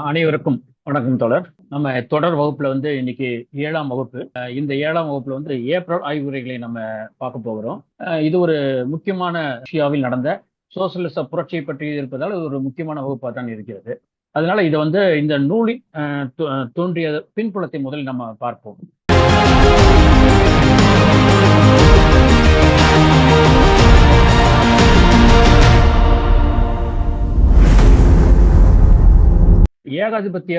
அனைவருக்கும் வணக்கம் தோழர். நம்ம தொடர் வகுப்புல இன்னைக்கு 7ஆம் வகுப்பு. இந்த 7ஆம் வகுப்புல ஏப்ரல் ஆய்வுரைகளை நம்ம பார்க்க போகிறோம். இது ஒரு முக்கியமான ரஷ்யாவில் நடந்த சோசியலிச புரட்சியை பற்றி இருப்பதால் இது ஒரு முக்கியமான வகுப்பாக தான் இருக்கிறது. அதனால இதை இந்த நூலின் தோன்றிய பின்புலத்தை முதலில் நம்ம பார்ப்போம். ஏகாதிபத்திய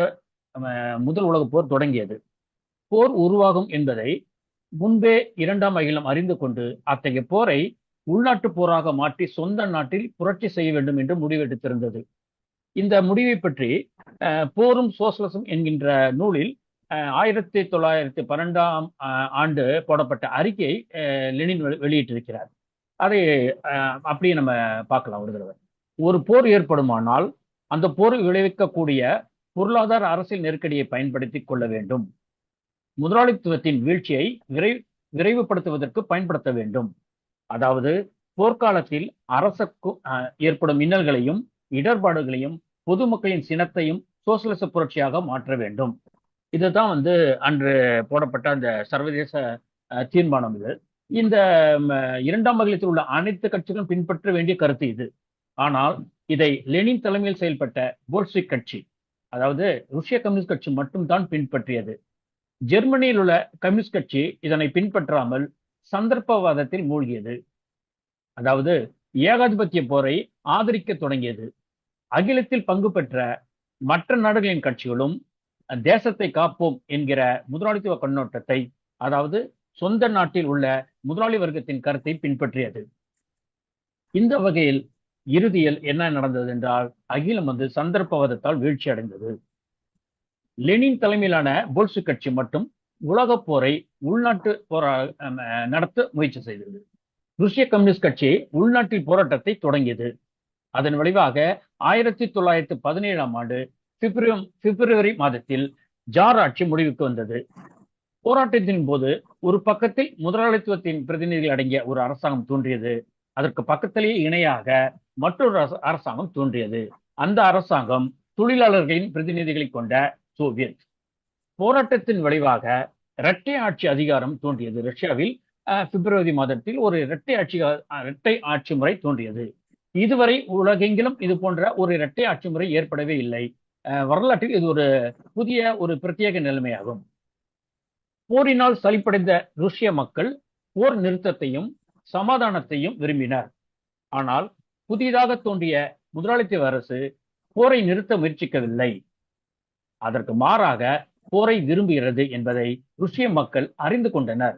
முதல் உலக போர் தொடங்கியது. போர் உருவாகும் என்பதை முன்பே இரண்டாம் அகிலம் அறிந்து கொண்டு அத்தகைய போரை உள்நாட்டு போராக மாற்றி சொந்த நாட்டில் புரட்சி செய்ய வேண்டும் என்று முடிவெடுத்திருந்தது. இந்த முடிவை பற்றி போரும் சோசலிசம் என்கின்ற நூலில் 1912ஆம் ஆண்டு போடப்பட்ட அறிக்கையை லெனின் வெளியிட்டிருக்கிறார். அதை அப்படியே நம்ம பார்க்கலாம் ஒரு தடவை. ஒரு போர் ஏற்படுமானால் அந்த போர் விளைவிக்கக்கூடிய பொருளாதார அரசியல் நெருக்கடியை பயன்படுத்தி கொள்ள வேண்டும். முதலாளித்துவத்தின் வீழ்ச்சியை விரைவுபடுத்துவதற்கு பயன்படுத்த வேண்டும். அதாவது போர்க்காலத்தில் அரசுக்கு ஏற்படும் இன்னல்களையும் இடர்பாடுகளையும் பொதுமக்களின் சினத்தையும் சோசியலிச புரட்சியாக மாற்ற வேண்டும். இதுதான் அன்று போடப்பட்ட அந்த சர்வதேச தீர்மானம். இது இந்த இரண்டாம் அகிலத்தில் உள்ள அனைத்து கட்சிகளும் பின்பற்ற வேண்டிய கருத்து இது. ஆனால் இதை லெனின் தலைமையில் செயல்பட்ட போல்ஷிக் கட்சி, அதாவது ருஷ்ய கம்யூனிஸ்ட் கட்சி மட்டும்தான் பின்பற்றியது. ஜெர்மனியில் உள்ள கம்யூனிஸ்ட் கட்சி இதனை பின்பற்றாமல் சந்தர்ப்பவாதத்தில் மூழ்கியது. அதாவது ஏகாதிபத்திய போரை ஆதரிக்க தொடங்கியது. அகிலத்தில் பங்கு பெற்ற மற்ற நாடுகளின் கட்சிகளும் தேசத்தை காப்போம் என்கிற முதலாளித்துவ கண்ணோட்டத்தை, அதாவது சொந்த நாட்டில் உள்ள முதலாளி வர்க்கத்தின் கருத்தை பின்பற்றியது. இந்த வகையில் இறுதியில் என்ன நடந்தது என்றால் அகிலம் சந்தர்ப்பவாதத்தால் வீழ்ச்சி அடைந்தது. லெனின் தலைமையிலான போல்ஷிக் கட்சி மட்டும் உலக போரை உள்நாட்டு நடத்த முயற்சி செய்தது. ருஷ்ய கம்யூனிஸ்ட் கட்சி உள்நாட்டில் போராட்டத்தை தொடங்கியது. அதன் விளைவாக 1917ஆம் ஆண்டு பிப்ரவரி மாதத்தில் ஜார் ஆட்சி முடிவுக்கு வந்தது. போராட்டத்தின் போது ஒரு பக்கத்தில் முதலாளித்துவத்தின் பிரதிநிதிகள் அடங்கிய ஒரு அரசாங்கம் தோன்றியது. அதற்கு பக்கத்திலேயே இணையாக மற்றொரு அரசாங்கம் தோன்றியது. அந்த அரசாங்கம் தொழிலாளர்களின் பிரதிநிதிகளை கொண்ட சோவியத். போராட்டத்தின் விளைவாக இரட்டை ஆட்சி அதிகாரம் தோன்றியது. ரஷ்யாவில் பிப்ரவரி மாதத்தில் ஒரு இரட்டை ஆட்சி முறை தோன்றியது. இதுவரை உலகெங்கிலும் இது போன்ற ஒரு இரட்டை ஆட்சி முறை ஏற்படவே இல்லை. வரலாற்றில் இது ஒரு பிரத்யேக நிலைமையாகும். போரினால் சலிப்படைந்த ருஷ்ய மக்கள் போர் நிறுத்தத்தையும் சமாதானத்தையும் விரும்பினர். ஆனால் புதிதாக தோன்றிய முதலாளித்துவ அரசு போரை நிறுத்த முயற்சிக்கவில்லை. அதற்கு மாறாக போரை விரும்புகிறது என்பதை ருஷ்ய மக்கள் அறிந்து கொண்டனர்.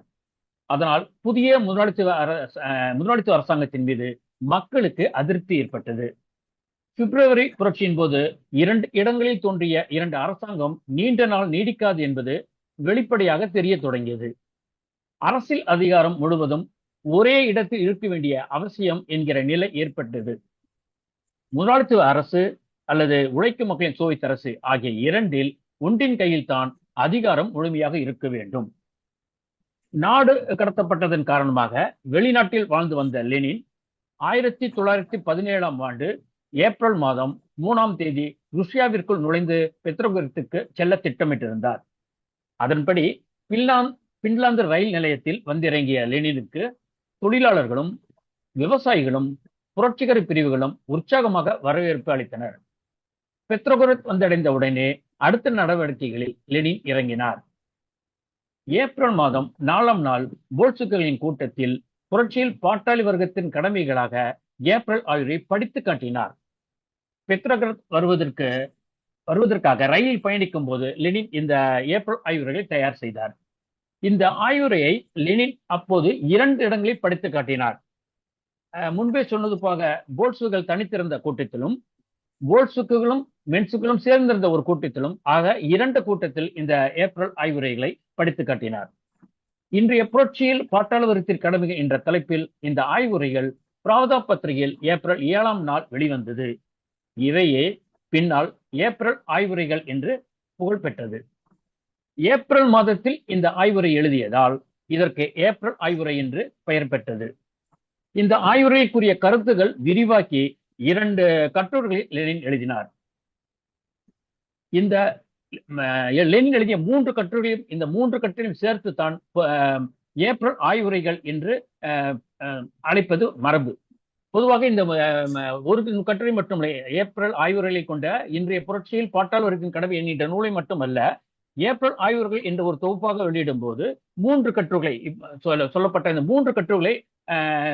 அதனால் புதிய முதலாளித்துவ அரசாங்கத்தின் மீது மக்களுக்கு அதிருப்தி ஏற்பட்டது. பிப்ரவரி புரட்சியின் போது 2 இடங்களில் தோன்றிய 2 அரசாங்கம் நீண்ட நாள் நீடிக்காது என்பது வெளிப்படையாக தெரிய தொடங்கியது. அரசியல் அதிகாரம் முழுவதும் ஒரே இடத்தில் இருக்க வேண்டிய அவசியம் என்கிற நிலை ஏற்பட்டது. முதலாளித்துவ அரசு அல்லது உழைக்கும் மக்களின் சோவியத் அரசு ஆகிய இரண்டில் ஒன்றின் கையில் தான் அதிகாரம் முழுமையாக இருக்க வேண்டும். நாடு கடத்தப்பட்டதன் காரணமாக வெளிநாட்டில் வாழ்ந்து வந்த லெனின் 1917ஆம் ஆண்டு ஏப்ரல் மாதம் 3ஆம் தேதி ருஷ்யாவிற்குள் நுழைந்து பெத்ரோகிராத்துக்கு செல்ல திட்டமிட்டிருந்தார். அதன்படி பின்லாந்து ரயில் நிலையத்தில் வந்திறங்கிய லெனினுக்கு தொழிலாளர்களும் விவசாயிகளும் புரட்சிகர பிரிவுகளும் உற்சாகமாக வரவேற்பு அளித்தனர். பெத்ரோகிராத் வந்தடைந்த உடனே அடுத்த நடவடிக்கைகளில் லெனின் இறங்கினார். ஏப்ரல் மாதம் 4ஆம் நாள் போல்ஷிக்குகளின் கூட்டத்தில் புரட்சியில் பாட்டாளி வர்க்கத்தின் கடமைகளாக ஏப்ரல் ஆய்வுரை படித்து காட்டினார். பெத்ரோகிராத் வருவதற்காக ரயிலில் பயணிக்கும் போது லெனின் இந்த ஏப்ரல் ஆய்வுரைகளை தயார் செய்தார். இந்த ஆய்வுரையை லெனின் அப்போது 2 இடங்களில் படித்து காட்டினார். முன்பே சொன்னது போக போல்ஷிக்குகள் தனித்திருந்த கூட்டத்திலும் போல்ஷிக்குகளும் மென்சுக்களும் சேர்ந்திருந்த ஒரு கூட்டத்திலும் ஆக 2 கூட்டத்தில் இந்த ஏப்ரல் ஆய்வுரைகளை படித்து காட்டினார். இன்றைய புரட்சியில் பாட்டாளி வர்க்கத்தின் கடமைகள் என்ற தலைப்பில் இந்த ஆய்வுரைகள் பிராவதா பத்திரிகையில் ஏப்ரல் 7ஆம் நாள் வெளிவந்தது. இவையே பின்னால் ஏப்ரல் ஆய்வுரைகள் என்று புகழ் பெற்றது. ஏப்ரல் மாதத்தில் இந்த ஆய்வுரை எழுதியதால் இதற்கு ஏப்ரல் ஆய்வுரை என்று பெயர் பெற்றது. இந்த ஆய்வுரைக்குரிய கருத்துகள் விரிவாக்கி 2 கட்டுரைகளை லெனின் எழுதினார். இந்த லெனின் எழுதிய 3 கட்டுரையும் இந்த 3 கட்டுரையும் சேர்த்து தான் ஏப்ரல் ஆய்வுரைகள் என்று அழைப்பது மரபு. பொதுவாக இந்த ஒரு கட்டுரை மட்டுமல்ல, ஏப்ரல் ஆய்வுரைகளை கொண்ட இன்றைய புரட்சியில் பாட்டாளி வர்க்கத்தின் கடமை என்கின்ற நூலை மட்டுமல்ல, ஏப்ரல் ஆய்வுரைகள் என்ற ஒரு தொகுப்பாக வெளியிடும் போது 3 கட்டுரைகளை சொல்லப்பட்ட இந்த 3 கட்டுரைகளை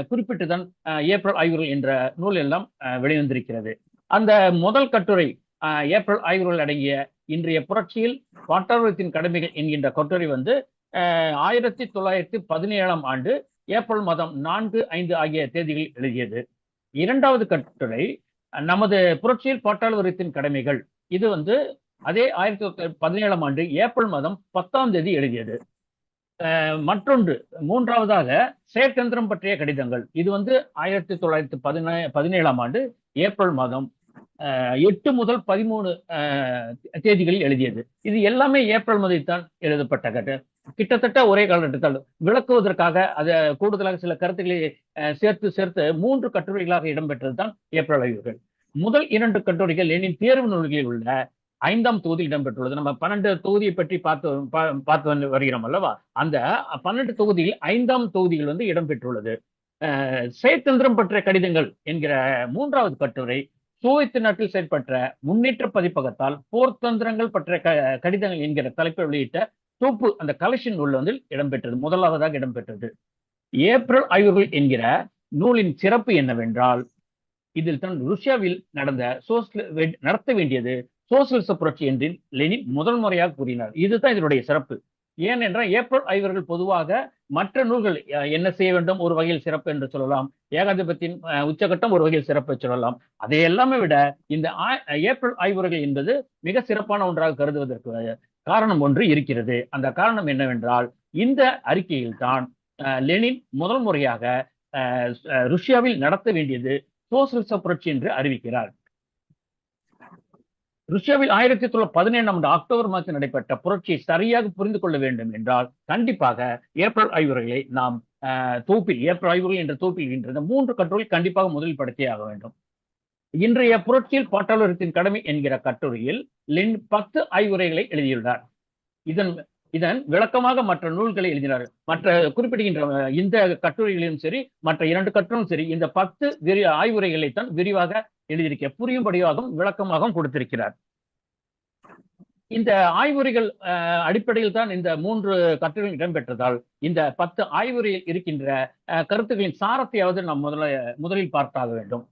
குறிப்பிட்டுதான் ஏப்ரல் ஆய்வுரைகள் என்ற நூல் எல்லாம் வெளிவந்திருக்கிறது. அந்த முதல் கட்டுரை ஏப்ரல் ஆய்வுரைகள் அடங்கிய இன்றைய புரட்சியில் பாட்டாளி வர்க்கத்தின் கடமைகள் என்கின்ற கட்டுரை 1917 ஆண்டு ஏப்ரல் மாதம் 4, 5 ஆகிய தேதிகளில் எழுதியது. இரண்டாவது கட்டுரை நமது புரட்சியில் பாட்டாளி வர்க்கத்தின் கடமைகள், இது அதே 1917 ஆண்டு ஏப்ரல் மாதம் 10ஆம் தேதி எழுதியது. மற்றொன்று மூன்றாவதாக செயற்தந்திரம் பற்றிய கடிதங்கள், இது 1917 ஆண்டு ஏப்ரல் மாதம் 8 முதல் 13 தேதிகளில் எழுதியது. இது எல்லாமே ஏப்ரல் மாதத்தான் எழுதப்பட்ட கிட்டத்தட்ட ஒரே காலகட்டத்தில் விளக்குவதற்காக அதை கூடுதலாக சில கருத்துக்களை சேர்த்து 3 கட்டுரைகளாக இடம்பெற்றதுதான் ஏப்ரல் ஆய்வுகள். முதல் 2 கட்டுரைகள் லெனின் தேர்வு நூல்களில் உள்ள 5ஆம் தொகுதியில் இடம்பெற்றுள்ளது. நம்ம 12 தொகுதியை பற்றி பார்த்து வருகிறோம் அல்லவா? அந்த 12 தொகுதியில் 5ஆம் தொகுதியில் இடம்பெற்றுள்ளது. செயற்தந்திரம் பற்றிய கடிதங்கள் என்கிற 3வது கட்டுரை சோவியத் நாட்டில் செயற்பட்ட முன்னேற்ற பதிப்பகத்தால் போர்த்தந்திரங்கள் பற்றிய கடிதங்கள் என்கிற தலைப்பை வெளியிட்ட தொகுப்பு, அந்த கலெக்ஷன் நூல் இடம்பெற்றது, முதலாவதாக இடம்பெற்றது. ஏப்ரல் ஆய்வுகள் என்கிற நூலின் சிறப்பு என்னவென்றால், இதில் தான் ருஷ்யாவில் நடத்த வேண்டியது சோசியலிச புரட்சி என்று லெனின் முதல் முறையாக கூறினார். இதுதான் இதனுடைய சிறப்பு. ஏனென்றால் ஏப்ரல் ஆய்வுகள் பொதுவாக மற்ற நூல்கள் என்ன செய்ய வேண்டும் ஒரு வகையில் சிறப்பு என்று சொல்லலாம், ஏகாதிபத்தின் உச்சகட்டம் ஒரு வகையில் சிறப்பு சொல்லலாம். அதை எல்லாமே விட இந்த ஏப்ரல் ஆய்வுகள் என்பது மிக சிறப்பான ஒன்றாக கருதுவதற்கு காரணம் ஒன்று இருக்கிறது. அந்த காரணம் என்னவென்றால், இந்த அறிக்கையில் தான் லெனின் முதல் முறையாக ருஷ்யாவில் நடத்த வேண்டியது சோசியலிச புரட்சி என்று அறிவிக்கிறார். ருஷ்யாவில் 1917 ஆண்டு அக்டோபர் மாதத்தில் நடைபெற்ற புரட்சியை சரியாக புரிந்து கொள்ள வேண்டும் என்றால் கண்டிப்பாக ஏப்ரல் ஆய்வுரைகளை நாம் ஏப்ரல் ஆய்வுகள் என்ற தொகுப்பில் இந்த 3 கட்டுரைகள் கண்டிப்பாக முதலில் படுத்தியே ஆக வேண்டும். இன்றைய புரட்சியில் பாட்டாளி வர்க்கத்தின் கடமை என்கிற கட்டுரையில் லெனின் 10 ஆய்வுரைகளை எழுதியுள்ளார். இதன் விளக்கமாக மற்ற நூல்களை எழுதினார். மற்ற குறிப்பிடுகின்ற இந்த கட்டுரைகளிலும் சரி, மற்ற 2 கட்டுரையும் சரி, இந்த 10 ஆய்வுரைகளை தான் விரிவாக எழுதியிருக்க புரியும்படியாகவும் விளக்கமாகவும் கொடுத்திருக்கிறார். இந்த ஆய்வுரைகள் அடிப்படையில் தான் இந்த 3 கட்டுரைகள் இடம்பெற்றதால் இந்த 10 ஆய்வுரையில் இருக்கின்ற கருத்துக்களின் சாரத்தையாவது நாம் முதலில் பார்த்தாக வேண்டும்.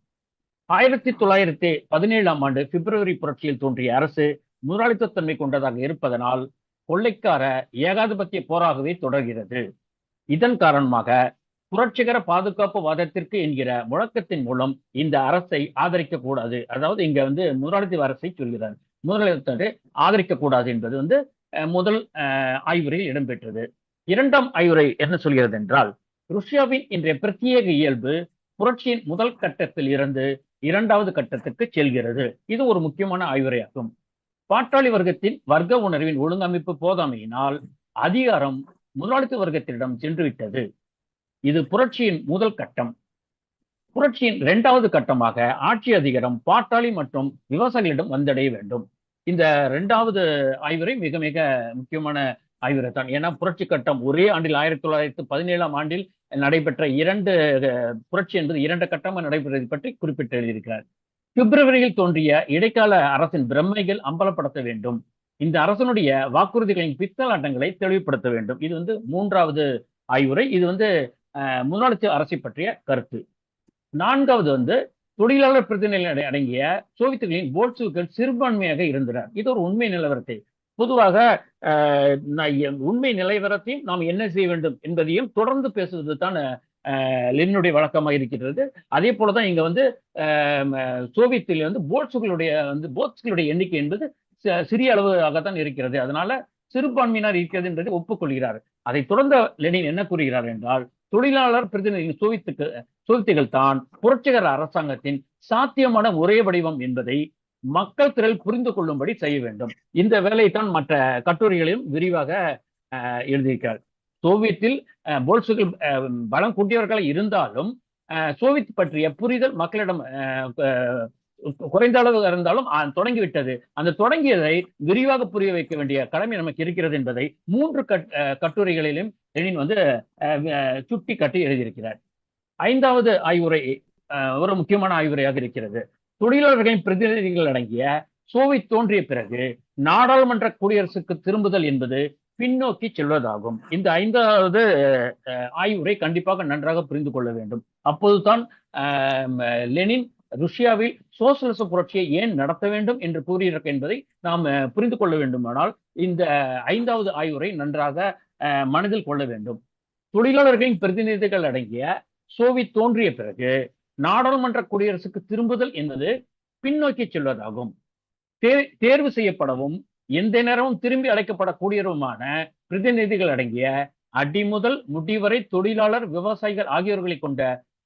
1917 ஆண்டு பிப்ரவரி புரட்சியில் தோன்றிய அரசு முதலாளித்துவத்தன்மை கொண்டதாக இருப்பதனால் கொள்ளைக்கார ஏகாதிபத்திய போராகவே தொடர்கிறது. இதன் காரணமாக புரட்சிகர பாதுகாப்பு வாதத்திற்கு என்கிற முழக்கத்தின் மூலம் இந்த அரசை ஆதரிக்க கூடாது, அதாவது இங்க முதலாளித்துவ அரசை சொல்கிறார், முதலாளித்துவத்தை ஆதரிக்க கூடாது என்பது முதல் ஆய்வுரையில் இடம்பெற்றது. இரண்டாம் ஆய்வுரை என்ன சொல்கிறது என்றால், ருஷ்யாவின் இன்றைய பிரத்யேக இயல்பு புரட்சியின் முதல் கட்டத்தில் இருந்து 2வது கட்டத்துக்கு செல்கிறது. இது ஒரு முக்கியமான ஆய்வுரையாகும். பாட்டாளி வர்க்கத்தின் வர்க்க உணர்வின் ஒழுங்கமைப்பு போதாமையினால் அதிகாரம் முதலாளித்துவ வர்க்கத்திடம் சென்றுவிட்டது. இது புரட்சியின் முதல் கட்டம். புரட்சியின் 2வது கட்டமாக ஆட்சி அதிகாரம் பாட்டாளி மற்றும் விவசாயிகளிடம் வந்தடைய வேண்டும். இந்த 2வது ஆய்வுரை மிக மிக முக்கியமான ஆய்வுரை தான். ஏன்னா புரட்சி கட்டம் ஒரே ஆண்டில் 1917 ஆண்டில் நடைபெற்ற 2 புரட்சி என்பது 2 கட்டமாக நடைபெறுவதை பற்றி குறிப்பிட்டு எழுதியிருக்கிறார். பிப்ரவரியில் தோன்றிய இடைக்கால அரசின் பிரம்மைகள் அம்பலப்படுத்த வேண்டும். இந்த அரசனுடைய வாக்குறுதிகளின் பித்தலாட்டங்களை தெளிவுபடுத்த வேண்டும். இது 3வது ஆய்வுரை. இது முதலாளித்துவ அரசை பற்றிய கருத்து. 4வது தொழிலாளர் பிரதிநிதிகள் அடங்கிய சோவியத்துகளின் போல்ஷிவிக்குகள் சிறுபான்மையாக இருந்தனர். இது ஒரு உண்மை நிலவரத்தை, பொதுவாக உண்மை நிலவரத்தையும் நாம் என்ன செய்ய வேண்டும் என்பதையும் தொடர்ந்து பேசுவது தான் லெனினுடைய வழக்கமாக இருக்கிறது. அதே போலதான் இங்க சோவியத்தில் போல்ஷிவிக்குகளுடைய எண்ணிக்கை என்பது சிறிய அளவாகத்தான் இருக்கிறது. அதனால சிறுபான்மையினர் இருக்கிறது என்பதை ஒப்புக்கொள்கிறார். அதை தொடர்ந்த லெனின் என்ன கூறுகிறார் என்றால், தொழிலாளர் பிரதிநிதி சோவியத்துகள் தான் புரட்சிகர அரசாங்கத்தின் சாத்தியமான ஒரே வடிவம் என்பதை மக்கள் திரள் புரிந்து கொள்ளும்படி செய்ய வேண்டும். இந்த வேலையைத்தான் மற்ற கட்டுரைகளையும் விரிவாக எழுதியிருக்கிறார். சோவியத்தில் போல்ஷிவிக்குகள் பலம் கூட்டியவர்கள் இருந்தாலும் சோவியத் பற்றிய புரிதல் மக்களிடம் குறைந்த அளவு இருந்தாலும் தொடங்கிவிட்டது. அந்த தொடங்கியதை விரிவாக புரிய வைக்க வேண்டிய கடமை நமக்கு இருக்கிறது என்பதை 3 கட்டுரைகளிலும் லெனின் வந்து சுட்டி காட்டி எழுதியிருக்கிறார். 5வது ஆய்வுரை ஒரு முக்கியமான ஆய்வுரையாக இருக்கிறது. தொழிலாளர்களின் பிரதிநிதிகள் அடங்கிய சோவியத் தோன்றிய பிறகு நாடாளுமன்ற குடியரசுக்கு திரும்புதல் என்பது பின்னோக்கி செல்வதாகும். இந்த 5வது ஆய்வுரை கண்டிப்பாக நன்றாக புரிந்து கொள்ள வேண்டும். அப்போதுதான் லெனின் ருஷ்யாவில் சோசியலிச புரட்சியை ஏன் நடத்த வேண்டும் என்று கூறியிருக்க என்பதை நாம் புரிந்து கொள்ள வேண்டுமானால் இந்த 5வது ஆய்வுரை நன்றாக மனதில் கொள்ள வேண்டும். தொழிலாளர்களின் பிரதிநிதிகள் அடங்கிய சோவியத் தோன்றிய பிறகு நாடாளுமன்ற குடியரசுக்கு திரும்புதல் என்பது பின்னோக்கி செல்வதாகும். தேர்வு செய்யப்படவும் எந்த நேரமும் திரும்பி அழைக்கப்படக்கூடியவருமான பிரதிநிதிகள் அடங்கிய அடிமுதல் முடிவரை தொழிலாளர், விவசாயிகள் ஆகியோர்களை கொண்ட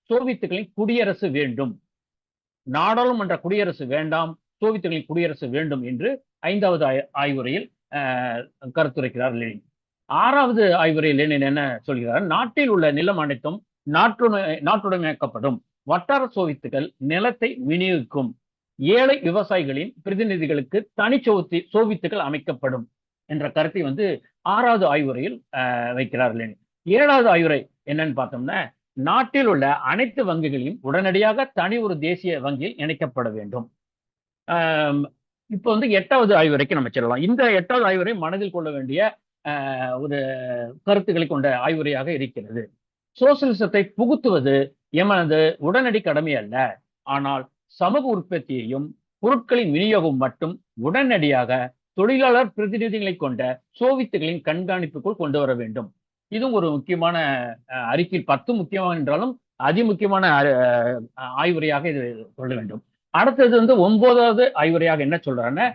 சோவியத்துகளின் குடியரசு வேண்டும். நாடாளுமன்ற குடியரசு வேண்டாம், சோவியத்துகளின் குடியரசு வேண்டும் என்று 5வது ஆய்வுரையில் கருத்துரைக்கிறார் லெனின். 6வது ஆய்வுரையில் லெனின் என்ன சொல்கிறார்? நாட்டில் உள்ள நிலம் அனைத்தும் நாட்டுடைமையாக்கப்படும். வட்டார சோவியத்துகள் நிலத்தை விநியோகிக்கும். ஏழை விவசாயிகளின் பிரதிநிதிகளுக்கு தனி சோவியத்துகள் அமைக்கப்படும் என்ற கருத்தை வந்து 6வது ஆய்வுரையில் வைக்கிறார் லெனின். 7வது ஆய்வுரை என்னன்னு பார்த்தோம்னா, நாட்டில் உள்ள அனைத்து வங்கிகளையும் உடனடியாக தனி ஒரு தேசிய வங்கியில் இணைக்கப்பட வேண்டும். இப்போ வந்து 8வது ஆய்வுரைக்கு நம்ம செல்லலாம். இந்த 8வது ஆய்வுரை மனதில் கொள்ள வேண்டிய ஒரு கருத்துக்களை கொண்ட ஆய்வுரையாக இருக்கிறது. சோசியலிசத்தை புகுத்துவது எமது உடனடி கடமை அல்ல, ஆனால் சமூக உற்பத்தியையும் பொருட்களின் விநியோகம் மட்டும் உடனடியாக தொழிலாளர் பிரதிநிதிகளை கொண்ட சோவியத்துகளின் கண்காணிப்புக்குள் கொண்டு வர வேண்டும். இதுவும் ஒரு முக்கியமான அறிக்கை. 10 முக்கியமான என்றாலும் அதிமுக்கியமான ஆய்வுரையாக இது சொல்ல வேண்டும். அடுத்தது வந்து 9வது ஆய்வுரையாக என்ன சொல்றாங்கன்னா,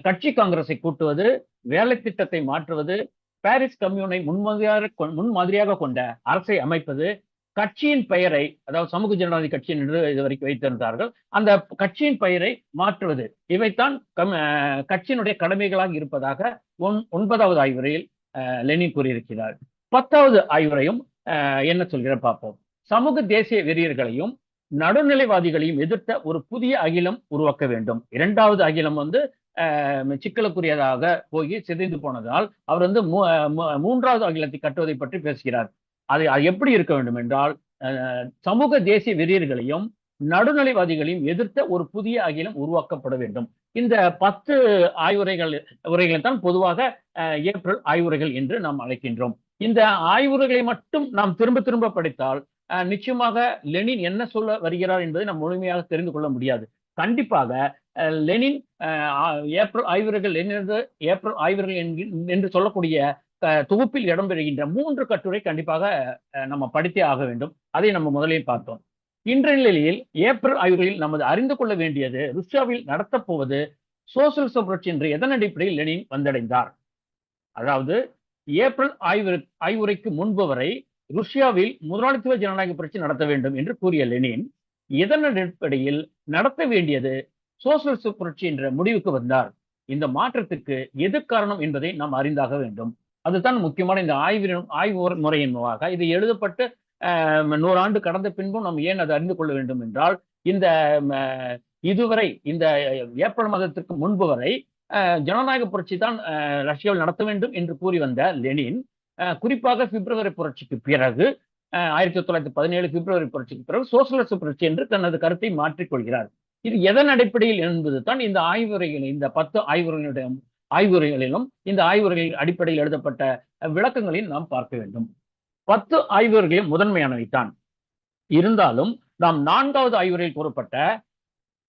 கட்சி காங்கிரஸை கூட்டுவது, வேலை திட்டத்தை மாற்றுவது, பாரிஸ் கம்யூனை முன்மாதிரியாக கொண்ட அரசை அமைப்பது, கட்சியின் பெயரை, அதாவது சமூக ஜனநாயக கட்சி என்று இதுவரைக்கும் வைத்திருந்தார்கள், அந்த கட்சியின் பெயரை மாற்றுவது, இவைத்தான் கட்சியினுடைய கடமைகளாக இருப்பதாக 9வது ஆய்வுரையில் லெனின் கூறியிருக்கிறார். 10வது ஆய்வுரையும் என்ன சொல்கிற பார்ப்போம். சமூக தேசிய வெறியர்களையும் நடுநிலைவாதிகளையும் எதிர்த்த ஒரு புதிய அகிலம் உருவாக்க வேண்டும். 2வது அகிலம் வந்து சிக்கலுக்குரியதாக போய் சிதைந்து போனதால் அவர் வந்து 3வது அகிலத்தை கட்டுவதை பற்றி பேசுகிறார். அது எப்படி இருக்க வேண்டும் என்றால், சமூக தேசிய வெறியர்களையும் நடுநிலைவாதிகளையும் எதிர்த்த ஒரு புதிய அகிலம் உருவாக்கப்பட வேண்டும். இந்த 10 உரைகளை தான் பொதுவாக ஏப்ரல் ஆய்வுரைகள் என்று நாம் அழைக்கின்றோம். இந்த ஆய்வுரைகளை மட்டும் நாம் திரும்ப திரும்ப படித்தால் நிச்சயமாக லெனின் என்ன சொல்ல வருகிறார் என்பதை நாம் முழுமையாக தெரிந்து கொள்ள முடியாது. கண்டிப்பாக லெனின் ஏப்ரல் ஆய்வுரைகள் ஏப்ரல் ஆய்வுரைகள் என்று சொல்லக்கூடிய தொகுப்பில் இடம்பெறுகின்ற 3 கட்டுரை கண்டிப்பாக நம்ம படித்தே ஆக வேண்டும். அதை நம்ம முதலில் பார்த்தோம். இன்றைய நிலையில் ஏப்ரல் ஆய்வுகளில் நமது அறிந்து கொள்ள வேண்டியது, ருஷ்யாவில் நடத்தப்போவது சோசியலிச புரட்சி என்று எதன் அடிப்படையில் லெனின் வந்தடைந்தார். அதாவது ஏப்ரல் ஆய்வுரைக்கு முன்பு வரை ருஷ்யாவில் முதலாளித்துவ ஜனநாயக புரட்சி நடத்த வேண்டும் என்று கூறிய லெனின் இதன் அடிப்படையில் நடத்த வேண்டியது சோசியலிச புரட்சி என்ற முடிவுக்கு வந்தார். இந்த மாற்றத்துக்கு எது காரணம் என்பதை நாம் அறிந்தாக வேண்டும். அதுதான் முக்கியமான இந்த ஆய்வு முறையின் மூலமாக இது எழுதப்பட்டு 100 ஆண்டு கடந்த பின்பும் நாம் ஏன் அதை அறிந்து கொள்ள வேண்டும் என்றால், இந்த இதுவரை இந்த ஏப்ரல் மாதத்திற்கு முன்பு வரை ஜனநாயக புரட்சி தான் ரஷ்யாவில் நடத்த வேண்டும் என்று கூறி வந்த லெனின் குறிப்பாக பிப்ரவரி புரட்சிக்கு பிறகு 1917 பிப்ரவரி புரட்சிக்கு பிறகு சோசியலிச புரட்சி என்று தனது கருத்தை மாற்றிக்கொள்கிறார். இது எதன் அடிப்படையில் என்பது தான் இந்த ஆய்வுரைகளில், இந்த 10 ஆய்வுரைகளிலும் இந்த ஆய்வுரைகளின் அடிப்படையில் எழுதப்பட்ட விளக்கங்களையும் நாம் பார்க்க வேண்டும். 10 ஆய்வுரைகளும் முதன்மையானவைத்தான். இருந்தாலும் நாம் 4வது ஆய்வுரையில் கூறப்பட்ட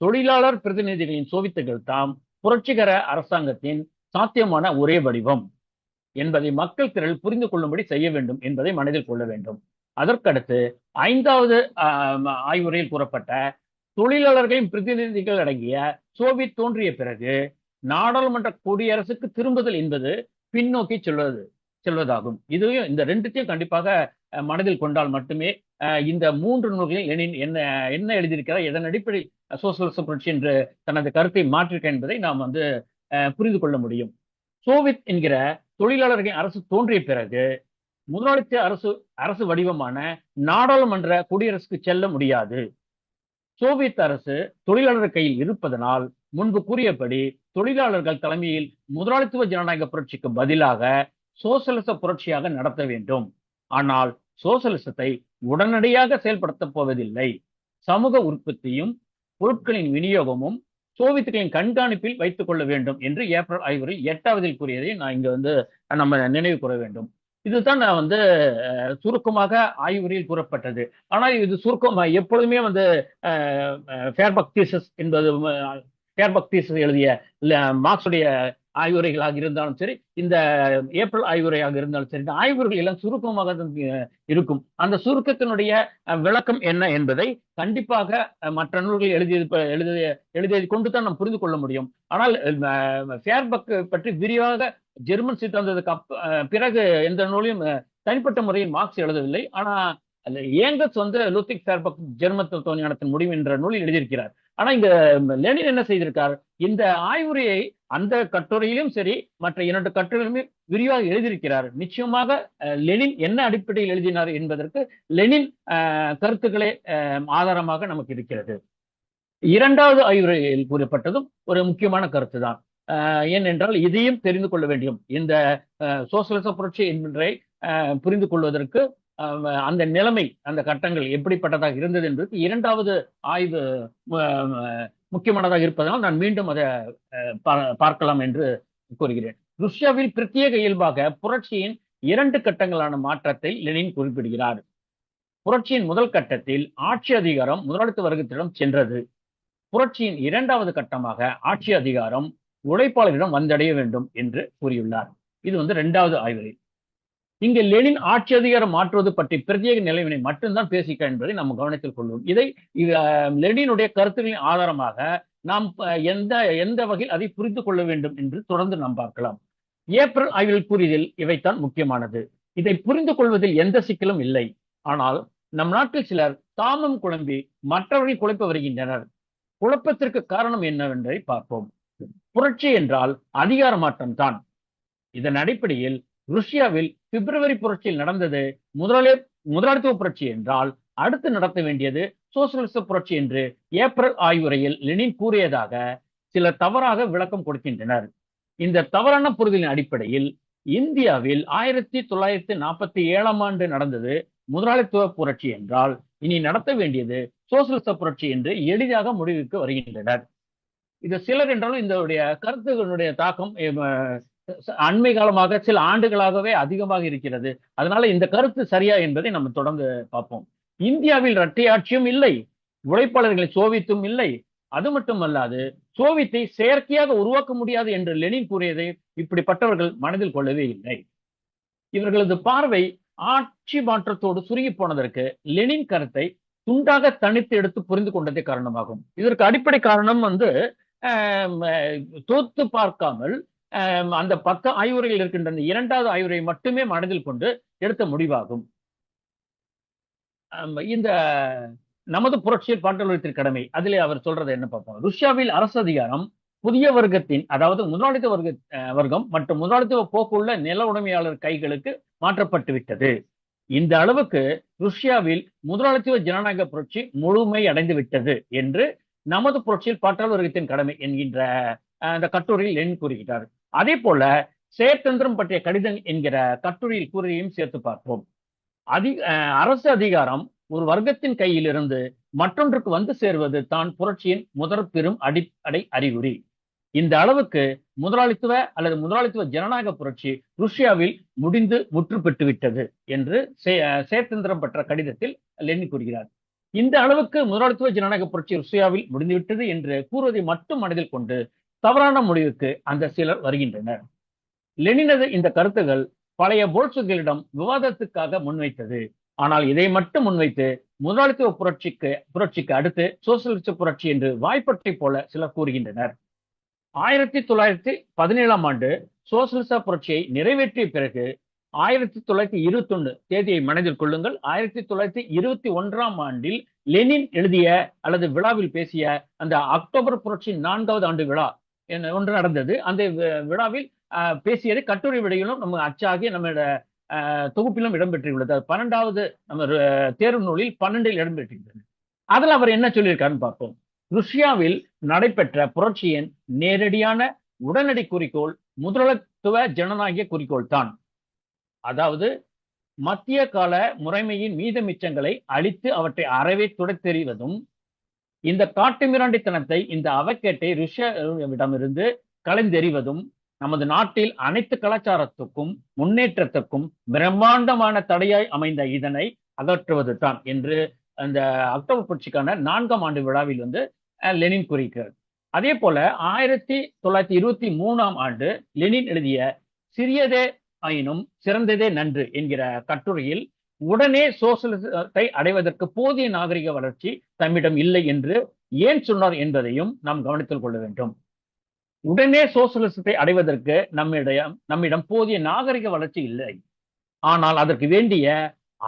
தொழிலாளர் பிரதிநிதிகளின் சோவியத்துகள் தாம் புரட்சிகர அரசாங்கத்தின் சாத்தியமான ஒரே வடிவம் என்பதை மக்கள் திரள் புரிந்து கொள்ளும்படி செய்ய வேண்டும் என்பதை மனதில் கொள்ள வேண்டும். அதற்கடுத்து 5வது ஆய்வுரையில் கூறப்பட்ட தொழிலாளர்களின் பிரதிநிதிகள் அடங்கிய சோவியத் தோன்றிய பிறகு நாடாளுமன்ற குடியரசுக்கு திரும்புதல் என்பது பின்னோக்கி செல்வதாகும். இதையும் இந்த 2த்தையும் கண்டிப்பாக மனதில் கொண்டால் மட்டுமே இந்த 3 நூல்களில் லெனின் என்ன எழுதியிருக்கிறார், எதன் அடிப்படை சோசியலிச புரட்சி என்று தனது கருத்தை மாற்றிருக்க என்பதை நாம் வந்து புரிந்து கொள்ள முடியும். சோவியத் என்கிற தொழிலாளர்களின் அரசு தோன்றிய பிறகு முதலாளித்துவ அரசு வடிவமான நாடாளுமன்ற குடியரசுக்கு செல்ல முடியாது. சோவியத் அரசு தொழிலாளர் கையில் இருப்பதனால் முன்பு கூறியபடி தொழிலாளர்கள் தலைமையில் முதலாளித்துவ ஜனநாயக புரட்சிக்கு பதிலாக சோசலிச புரட்சியாக நடத்த வேண்டும். ஆனால் சோசலிசத்தை உடனடியாக செயல்படுத்தப் போவதில்லை. சமூக உற்பத்தியும் பொருட்களின் விநியோகமும் சோவியத்துகளின் கண்காணிப்பில் வைத்துக் கொள்ள வேண்டும் என்று ஏப்ரல் 8 கூறியதை நான் இங்க நம்ம நினைவு கூற வேண்டும். இதுதான் நான் சுருக்கமாக ஆய்வுரையில் கூறப்பட்டது. ஆனால் இது சுருக்கம் எப்பொழுதுமே ஃபேர்பக் தீசிஸ் என்பது ஃபேர்பக் தீசிஸ் எழுதிய மார்க்ஸுடைய ஆய்வுரைகளாக இருந்தாலும் சரி, இந்த ஏப்ரல் ஆய்வுரையாக இருந்தாலும் சரி, இந்த ஆய்வுரைகள் எல்லாம் சுருக்கமாக இருக்கும். அந்த சுருக்கத்தினுடைய விளக்கம் என்ன என்பதை கண்டிப்பாக மற்ற நூல்கள் எழுதியதை கொண்டு தான் நாம் புரிந்து கொள்ள முடியும். ஆனால் ஃபேர்பக் பற்றி விரிவாக ஜெர்மன் சித்தாந்தத்துக்கு பிறகு எந்த நூலையும் தனிப்பட்ட முறையில் மார்க்ஸ் எழுதவில்லை. ஆனா ஏங்கல்ஸ் லூத்திக் ஃபேர்பக் ஜெர்மன் தத்துவஞானத்தின் முடிவு என்ற நூலில் எழுதியிருக்கிறார். ஆனா இங்க லெனின் என்ன செய்திருக்கார், இந்த ஆய்வுரையை அந்த கட்டுரையிலும் சரி மற்ற 2 கட்டுரையிலுமே விரிவாக எழுதியிருக்கிறார். நிச்சயமாக லெனின் என்ன அடிப்படையில் எழுதினார் என்பதற்கு லெனின் கருத்துக்களே ஆதாரமாக நமக்கு இருக்கிறது. 2வது ஆய்வுரையில் கூறப்பட்டதும் ஒரு முக்கியமான கருத்து தான். ஏனென்றால் இதையும் தெரிந்து கொள்ள வேண்டும். இந்த சோசலிச புரட்சி என்பதை புரிந்து கொள்வதற்கு அந்த நிலைமை, அந்த கட்டங்கள் எப்படிப்பட்டதாக இருந்தது என்பதற்கு 2வது ஆய்வு முக்கியமானதாக இருப்பதனால் நான் மீண்டும் அதை பார்க்கலாம் என்று கூறுகிறேன். ருஷ்யாவில் பிரத்யேக இயல்பாக புரட்சியின் 2 கட்டங்களான மாற்றத்தை லெனின் குறிப்பிடுகிறார். புரட்சியின் முதல் கட்டத்தில் ஆட்சி அதிகாரம் முதலாளித்துவ வர்க்கத்திடம் சென்றது. புரட்சியின் 2வது கட்டமாக ஆட்சி அதிகாரம் உழைப்பாளரிடம் வந்தடைய வேண்டும் என்று கூறியுள்ளார். இது 2வது ஆய்வுரை. இங்கு லெனின் ஆட்சி அதிகாரம் மாற்றுவது பற்றி பிரத்யேக நிலைவினை மட்டும்தான் பேசிக்க என்பதை நாம் கவனத்தில் கொள்வோம். இதை லெனினுடைய கருத்துக்களின் ஆதாரமாக நாம் எந்த வகையில் அதை புரிந்து கொள்ள வேண்டும் என்று தொடர்ந்து நாம் பார்க்கலாம். ஏப்ரல் ஆய்வில் கூறியதில் இவைத்தான் முக்கியமானது. இதை புரிந்து கொள்வதில் எந்த சிக்கலும் இல்லை. ஆனால் நம் நாட்டில் சிலர் தாமும் குழம்பி மற்றவர்களை குழப்ப வருகின்றனர். குழப்பத்திற்கு காரணம் என்னவென்பதை பார்ப்போம். புரட்சி என்றால் அதிகார மாற்றம் தான். இதன் அடிப்படையில் ருஷ்யாவில் பிப்ரவரி புரட்சியில் நடந்தது முதலாளித்துவ புரட்சி என்றால் அடுத்து நடத்த வேண்டியது சோசலிச புரட்சி என்று ஏப்ரல் ஆய்வுரையில் லெனின் கூறியதாக சிலர் தவறாக விளக்கம் கொடுக்கின்றனர். இந்த தவறான புரிதலின் அடிப்படையில் இந்தியாவில் 1947ஆம் ஆண்டு நடந்தது முதலாளித்துவ புரட்சி என்றால் இனி நடத்த வேண்டியது சோசலிச புரட்சி என்று எளிதாக முடிவுக்கு வருகின்றனர். இது சிலர் என்றாலும் இந்த கருத்துக்களுடைய தாக்கம் அண்மை காலமாக சில ஆண்டுகளாகவே அதிகமாக இருக்கிறது. அதனால இந்த கருத்து சரியா என்பதை நம்ம தொடர்ந்து பார்ப்போம். இந்தியாவில் இரட்டை ஆட்சியும் இல்லை, உழைப்பாளர்களை சோவியத்தும் இல்லை. அது மட்டுமல்லாது சோவியத்தை செயற்கையாக உருவாக்க முடியாது என்று லெனின் கூறியதை இப்படிப்பட்டவர்கள் மனதில் கொள்ளவே இல்லை. இவர்களது பார்வை ஆட்சி மாற்றத்தோடு சுருங்கி போனதற்கு லெனின் கருத்தை துண்டாக தனித்து எடுத்து புரிந்து கொண்டதே காரணமாகும். இதற்கு அடிப்படை காரணம் தோத்து பார்க்காமல் அந்த 10 ஆய்வுரைகள் இருக்கின்ற 2வது ஆய்வுரை மட்டுமே மனதில் கொண்டு எடுத்த முடிவாகும். இந்த நமது புரட்சியில் பாட்டாளி கடமை அதிலே அவர் சொல்றது என்ன பார்ப்போம். ருஷ்யாவில் அரசு அதிகாரம் புதிய வர்க்கத்தின், அதாவது முதலாளித்துவ வர்க்கம் மற்றும் முதலாளித்துவ போக்குள்ள நில உடைமையாளர் கைகளுக்கு மாற்றப்பட்டு விட்டது. இந்த அளவுக்கு ருஷ்யாவில் முதலாளித்துவ ஜனநாயக புரட்சி முழுமை அடைந்து விட்டது என்று நமது புரட்சியில் பாட்டாளி வர்க்கத்தின் கடமை என்கின்ற அந்த கட்டுரையில் லெனின் கூறுகிறார். அதே போல செயற்தந்திரம் பற்றிய கடிதம் என்கிற கட்டுரையில் கூறியையும் சேர்த்து பார்ப்போம். அரசு அதிகாரம் ஒரு வர்க்கத்தின் கையில் இருந்து மற்றொன்றுக்கு வந்து சேர்வது தான் புரட்சியின் முதற் பெரும் அடிப்படை அறிகுறி. இந்த அளவுக்கு முதலாளித்துவ அல்லது முதலாளித்துவ ஜனநாயக புரட்சி ருஷ்யாவில் முடிந்து முற்று பெற்று விட்டது என்று செயற்தந்திரம் பெற்ற கடிதத்தில் லெனின் கூறுகிறார். இந்த அளவுக்கு முதலாளித்துவ ஜனநாயக புரட்சி ருஷ்யாவில் முடிந்துவிட்டது என்று கூறுவதை மட்டும் மனதில் கொண்டு தவறான முடிவுக்கு அந்த சிலர் வருகின்றனர். லெனினது இந்த கருத்துகள் பழைய போல்ஷிவிகளிடம் விவாதத்துக்காக முன்வைத்தது. ஆனால் இதை மட்டும் முன்வைத்து முதலாளித்துவ புரட்சிக்கு அடுத்து சோசியலிச புரட்சி என்று வாய்ப்பட்டை போல சிலர் கூறுகின்றனர். 1917ஆம் ஆண்டு சோசியலிச புரட்சியை நிறைவேற்றிய பிறகு 1921 தேதியை மனதில் கொள்ளுங்கள். 1921ஆம் ஆண்டில் லெனின் எழுதிய அல்லது விழாவில் பேசிய அந்த அக்டோபர் புரட்சியின் 4வது ஆண்டு விழா ஒன்று நடந்தது. அந்த விழாவில் பேசியது கட்டுரை விடையிலும் நம்ம அச்சாகி நம்மளோட தொகுப்பிலும் இடம்பெற்றுள்ளது. 12வது நம்ம தேர்வு நூலில் 12இல் இடம்பெற்றிருந்தது. அதுல அவர் என்ன சொல்லியிருக்காருன்னு பார்ப்போம். ருஷ்யாவில் நடைபெற்ற புரட்சியின் நேரடியான உடனடி குறிக்கோள் முதலாளித்துவ ஜனநாயக குறிக்கோள் தான். அதாவது மத்திய கால முறைமையின் மீத மிச்சங்களை அழித்து அவற்றை அறவே துடைத்தெறிவதும், இந்த காட்டுமிராண்டித்தனத்தை, இந்த அவக்கேட்டை ருஷ்யாவிடமிருந்து களைந்தெறிவதும் நமது நாட்டில் அனைத்து கலாச்சாரத்துக்கும் முன்னேற்றத்துக்கும் பிரம்மாண்டமான தடையாய் அமைந்த இதனை அகற்றுவது தான் என்று அந்த அக்டோபர் புரட்சிக்கான 4ஆம் ஆண்டு விழாவில் லெனின் கூறியிருக்கிறார். அதே போல 1923ஆம் ஆண்டு லெனின் எழுதிய சிறியதே ஆயினும் சிறந்ததே நன்று என்கிற கட்டுரையில் உடனே சோசலிசத்தை அடைவதற்கு போதிய நாகரிக வளர்ச்சி தம்மிடம் இல்லை என்று ஏன் சொன்னார் என்பதையும் நாம் கவனித்துக் கொள்ள வேண்டும். உடனே சோசலிசத்தை அடைவதற்கு நம்மிடம் போதிய நாகரிக வளர்ச்சி இல்லை, ஆனால் அதற்கு வேண்டிய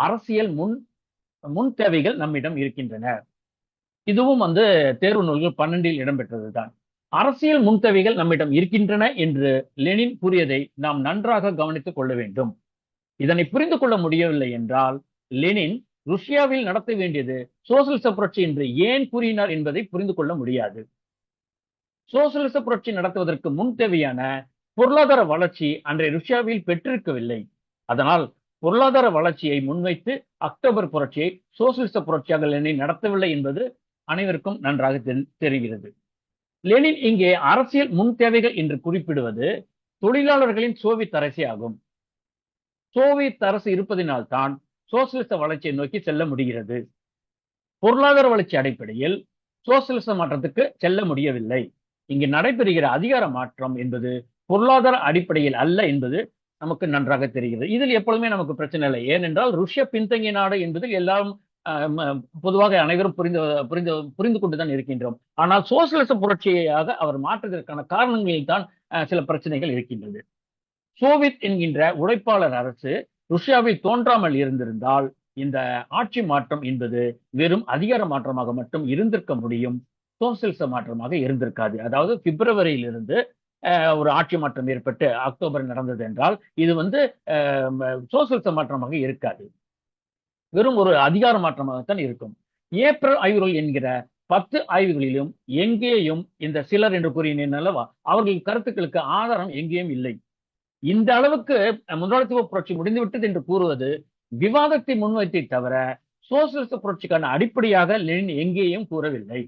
அரசியல் முன் தேவைகள் நம்மிடம் இருக்கின்றன. இதுவும் தேர்வு நூல்கள் 12 இடம்பெற்றதுதான். அரசியல் முன் தேவைகள் நம்மிடம் இருக்கின்றன என்று லெனின் கூறியதை நாம் நன்றாக கவனித்துக் கொள்ள வேண்டும். இதனை புரிந்து கொள்ள முடியவில்லை என்றால் லெனின் ருஷ்யாவில் நடத்த வேண்டியது சோசலிச புரட்சி என்று ஏன் கூறினார் என்பதை புரிந்து கொள்ள முடியாது. சோசலிச புரட்சி நடத்துவதற்கு முன் தேவையான பொருளாதார வளர்ச்சி அன்றைய ருஷ்யாவில் பெற்றிருக்கவில்லை. அதனால் பொருளாதார வளர்ச்சியை முன்வைத்து அக்டோபர் புரட்சியை சோசலிச புரட்சியாக லெனின் நடத்தவில்லை என்பது அனைவருக்கும் நன்றாக தெரிகிறது. லெனின் இங்கே அரசியல் முன் தேவைகள் என்று குறிப்பிடுவது தொழிலாளர்களின் சோவியத் அரசே ஆகும். சோவியத் அரசு இருப்பதினால் தான் சோசலிச வளர்ச்சியை நோக்கி செல்ல முடிகிறது. பொருளாதார வளர்ச்சி அடிப்படையில் சோசலிச மாற்றத்துக்கு செல்ல முடியவில்லை. இங்கு நடைபெறுகிற அதிகார மாற்றம் என்பது பொருளாதார அடிப்படையில் அல்ல என்பது நமக்கு நன்றாக தெரிகிறது. இதில் எப்பொழுதுமே நமக்கு பிரச்சனை இல்லை. ஏனென்றால் ருஷ்யா பின்தங்கிய நாடு என்பதில் எல்லாரும் பொதுவாக அனைவரும் புரிந்து கொண்டுதான் இருக்கின்றோம். ஆனால் சோசலிச புரட்சியாக அவர் மாற்றுவதற்கான காரணங்களில் தான் சில பிரச்சனைகள் இருக்கின்றது. சோவியத் என்கின்ற உழைப்பாளர் அரசு ருஷ்யாவில் தோன்றாமல் இருந்திருந்தால் இந்த ஆட்சி மாற்றம் என்பது வெறும் அதிகார மாற்றமாக மட்டும் இருந்திருக்க முடியும், சோசலிச மாற்றமாக இருந்திருக்காது. அதாவது பிப்ரவரியிலிருந்து ஒரு ஆட்சி மாற்றம் ஏற்பட்டு அக்டோபர் நடந்தது என்றால் இது சோசலிச மாற்றமாக இருக்காது, வெறும் ஒரு அதிகார மாற்றமாகத்தான் இருக்கும். ஏப்ரல் ஆய்வுகள் என்கிற 10 ஆய்வுகளிலும் எங்கேயும் இந்த சிலர் என்று கூறினேன் அல்லவா, அவர்கள் கருத்துக்களுக்கு ஆதாரம் எங்கேயும் இல்லை. இந்த அளவுக்கு முதலாளித்துவ புரட்சி முடிந்துவிட்டது என்று கூறுவது விவாதத்தை முன்வைத்தே தவிர சோசலிச புரட்சிக்கான அடிப்படையாக லெனின் எங்கேயும் கூறவில்லை.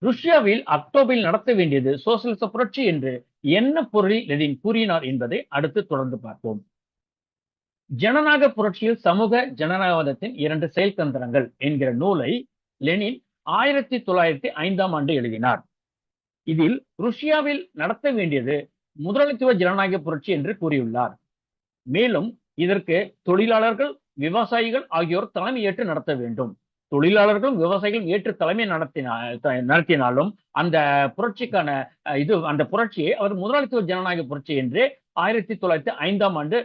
ருஷ்யாவில் அக்டோபரில் நடத்த வேண்டியது சோசலிச புரட்சி என்று என்ன பொருளில் லெனின் கூறினார் என்பதை அடுத்து தொடர்ந்து பார்ப்போம். ஜனநாயக புரட்சியில் சமூக ஜனநாயகத்தின் 2 செயல்தந்திரங்கள் என்கிற நூலை லெனின் 1905ஆம் ஆண்டு எழுதினார். இதில் ருஷ்யாவில் நடத்த வேண்டியது முதலாளித்துவ ஜனநாயக புரட்சி என்று கூறியுள்ளார். மேலும் இதற்கு தொழிலாளர்கள், விவசாயிகள் ஆகியோர் தலைமை ஏற்று நடத்த வேண்டும். தொழிலாளர்களும் விவசாயிகளும் ஏற்று தலைமை நடத்தினாலும் அந்த புரட்சிக்கான அந்த புரட்சியை அவர் முதலாளித்துவ ஜனநாயக புரட்சி என்று 1905ஆம் ஆண்டு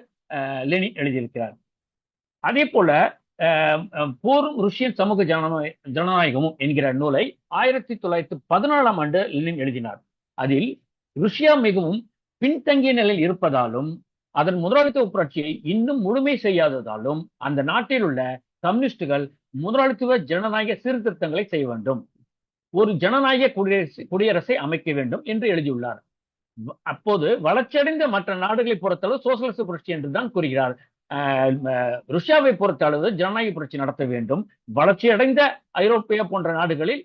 லெனின் எழுதியிருக்கிறார். அதே போல போரும் ருஷ்யன் சமூக ஜனநாயகமும் என்கிற நூலை 1914ஆம் ஆண்டு லெனின் எழுதினார். அதில் ருஷ்யா மிகவும் பின்தங்கிய நிலையில் இருப்பதாலும் அதன் முதலாளித்துவ புரட்சியை இன்னும் முழுமை செய்யாததாலும் அந்த நாட்டில் உள்ள கம்யூனிஸ்டுகள் முதலாளித்துவ ஜனநாயக சீர்திருத்தங்களை செய்ய வேண்டும், ஒரு ஜனநாயக குடியரசை அமைக்க வேண்டும் என்று எழுதியுள்ளார். அப்போது வளர்ச்சியடைந்த மற்ற நாடுகளை பொறுத்தளவு சோசலிச புரட்சி என்றுதான் கூறுகிறார். ருஷ்யாவை பொறுத்தளவு ஜனநாயக புரட்சி நடத்த வேண்டும், வளர்ச்சியடைந்த ஐரோப்பியா போன்ற நாடுகளில்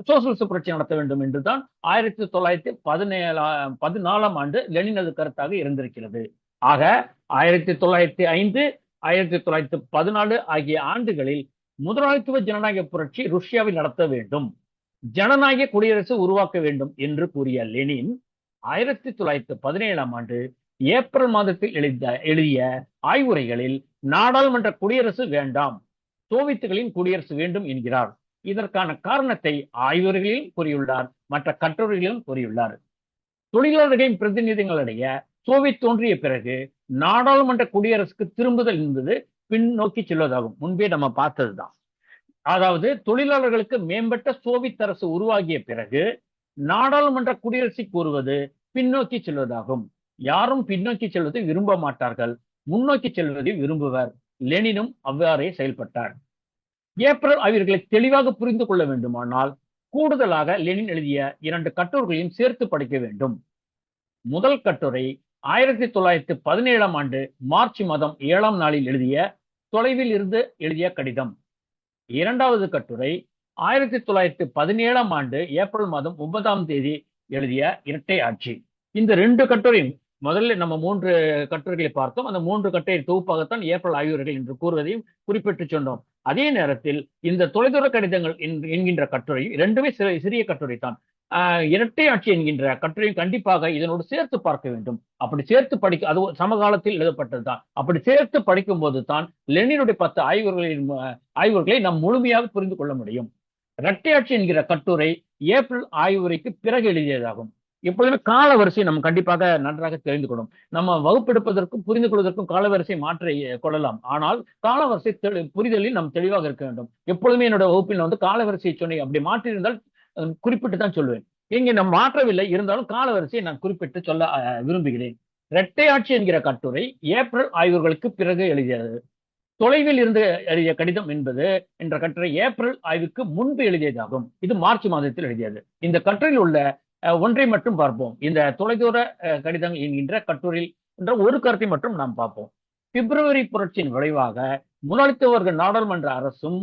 சோசலிச புரட்சி நடத்த வேண்டும் என்றுதான் 1914ஆம் ஆண்டு லெனினது கருத்தாக இருந்திருக்கிறது. ஆக 1905, 1914 ஆகிய ஆண்டுகளில் முதலாளித்துவ ஜனநாயக புரட்சி ருஷ்யாவில் நடத்த வேண்டும், ஜனநாயக குடியரசு உருவாக்க வேண்டும் என்று கூறிய லெனின் 1917ஆம் ஆண்டு ஏப்ரல் மாதத்தில் எழுதிய ஆய்வுரைகளில் நாடாளுமன்ற குடியரசு வேண்டாம், சோவியத்துகளின் குடியரசு வேண்டும் என்கிறார். இதற்கான காரணத்தை ஆய்வுரைகளிலும் கூறியுள்ளார், மற்ற கட்டுரைகளிலும் கூறியுள்ளார். தொழிலாளர்களின் பிரதிநிதிகளிடையே சோவியத் தோன்றிய பிறகு நாடாளுமன்ற குடியரசுக்கு திரும்புதல் என்பது பின்னோக்கி செல்வதாகும். முன்பே நம்ம பார்த்ததுதான். அதாவது தொழிலாளர்களுக்கு மேம்பட்ட சோவியத் அரசு உருவாகிய பிறகு நாடாளுமன்ற குடியரசை கூறுவது பின்னோக்கி செல்வதாகும். யாரும் பின்னோக்கி செல்வதை விரும்ப மாட்டார்கள், முன்னோக்கி செல்வதை விரும்புவர். லெனினும் அவ்வாறே செயல்பட்டார். ஏப்ரல் ஆய்வர்களை தெளிவாக புரிந்து கொள்ள வேண்டுமானால் கூடுதலாக லெனின் எழுதிய 2 கட்டுரைகளையும் சேர்த்து படிக்க வேண்டும். முதல் கட்டுரை 1917ஆம் ஆண்டு மார்ச் மாதம் 7ஆம் நாளில் எழுதிய தொலைவில் இருந்து எழுதிய கடிதம். இரண்டாவது கட்டுரை 1917ஆம் ஆண்டு ஏப்ரல் மாதம் 9ஆம் தேதி எழுதிய இரட்டை ஆட்சி. இந்த 2 கட்டுரையும் முதல்ல நம்ம 3 கட்டுரைகளை பார்த்தோம். அந்த 3 கட்டுரை தொகுப்பாகத்தான் ஏப்ரல் ஆய்வுரைகள் என்று கூறுவதையும் குறிப்பிட்டு சொன்னோம். அதே நேரத்தில் இந்த தொலைதூர கடிதங்கள் என்கின்ற கட்டுரை இரண்டுமே சிறிய கட்டுரை தான். இரட்டை ஆட்சி என்கின்ற கட்டுரையும் கண்டிப்பாக இதனோடு சேர்த்து பார்க்க வேண்டும். அப்படி சேர்த்து படிக்க, அது சமகாலத்தில் எழுதப்பட்டதுதான். அப்படி சேர்த்து படிக்கும் போது தான் லெனினுடைய 10 ஆய்வுகளை நாம் முழுமையாக புரிந்து கொள்ள முடியும். இரட்டை ஆட்சி என்கிற கட்டுரை ஏப்ரல் ஆய்வுரைக்கு பிறகு எழுதியதாகும். எப்பொழுதுமே கால வரிசை நம்ம கண்டிப்பாக நன்றாக தெரிந்து கொள்ளும். நம்ம வகுப்பெடுப்பதற்கும் புரிந்து கொள்வதற்கும் காலவரிசை மாற்றி கொள்ளலாம். ஆனால் காலவரிசை புரிதலில் நாம் தெளிவாக இருக்க வேண்டும். எப்பொழுதுமே என்னோட வகுப்பில் வந்து காலவரிசை சொன்னேன் அப்படி மாற்றியிருந்தால் குறிப்பிட்டு தான் சொல்லுவேன். இங்கே நாம் மாற்றவில்லை, இருந்தாலும் காலவரிசையை நான் குறிப்பிட்டு சொல்ல விரும்புகிறேன். இரட்டை ஆட்சி என்கிற கட்டுரை ஏப்ரல் ஆய்வுகளுக்கு பிறகு எழுதியது. தொலைவில் இருந்து எழுதிய கடிதம் என்ற கட்டுரை ஏப்ரல் ஆய்வுக்கு முன்பு எழுதியதாகும். இது மார்ச் மாதத்தில் எழுதியது. இந்த கட்டுரையில் உள்ள ஒன்றை மட்டும் பார்ப்போம். இந்த தொலைதூர கடிதங்கள் என்கின்ற கட்டுரையில் என்ற ஒரு கருத்தை மட்டும் நாம் பார்ப்போம். பிப்ரவரி புரட்சியின் விளைவாக முதலாளித்துவ வர்க்க நாடாளுமன்ற அரசும்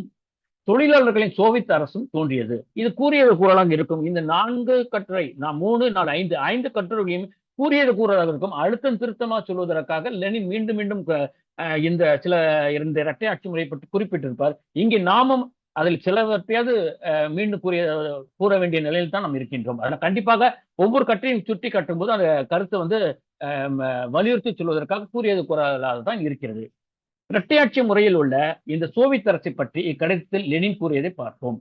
தொழிலாளர்களின் சோவியத் அரசும் தோன்றியது. இது கூறியது கூறலாக இருக்கும். இந்த 4 கட்டுரை, 3, 4, 5 கட்டுரைகளையும் கூறியது கூறலாக இருக்கும். அழுத்தம் திருத்தமாக சொல்வதற்காக லெனின் மீண்டும் மீண்டும் இந்த இரட்டை ஆட்சி முறை பற்றி குறிப்பிட்டிருப்பார். இங்கே நாமும் அதில் சிலவற்றையாவது மீண்டும் கூற வேண்டிய நிலையில் தான் நாம் இருக்கின்றோம். அதனால் கண்டிப்பாக ஒவ்வொரு கட்டுரையும் சுட்டி காட்டும் போது அந்த கருத்தை வந்து வலியுறுத்தி சொல்வதற்காக கூறியது கூறலாக தான் இருக்கிறது. இரட்டையாட்சி முறையில் உள்ள இந்த சோவியத் அரசை பற்றி இக்கடிதத்தில் லெனின் கூறியதை பார்ப்போம்.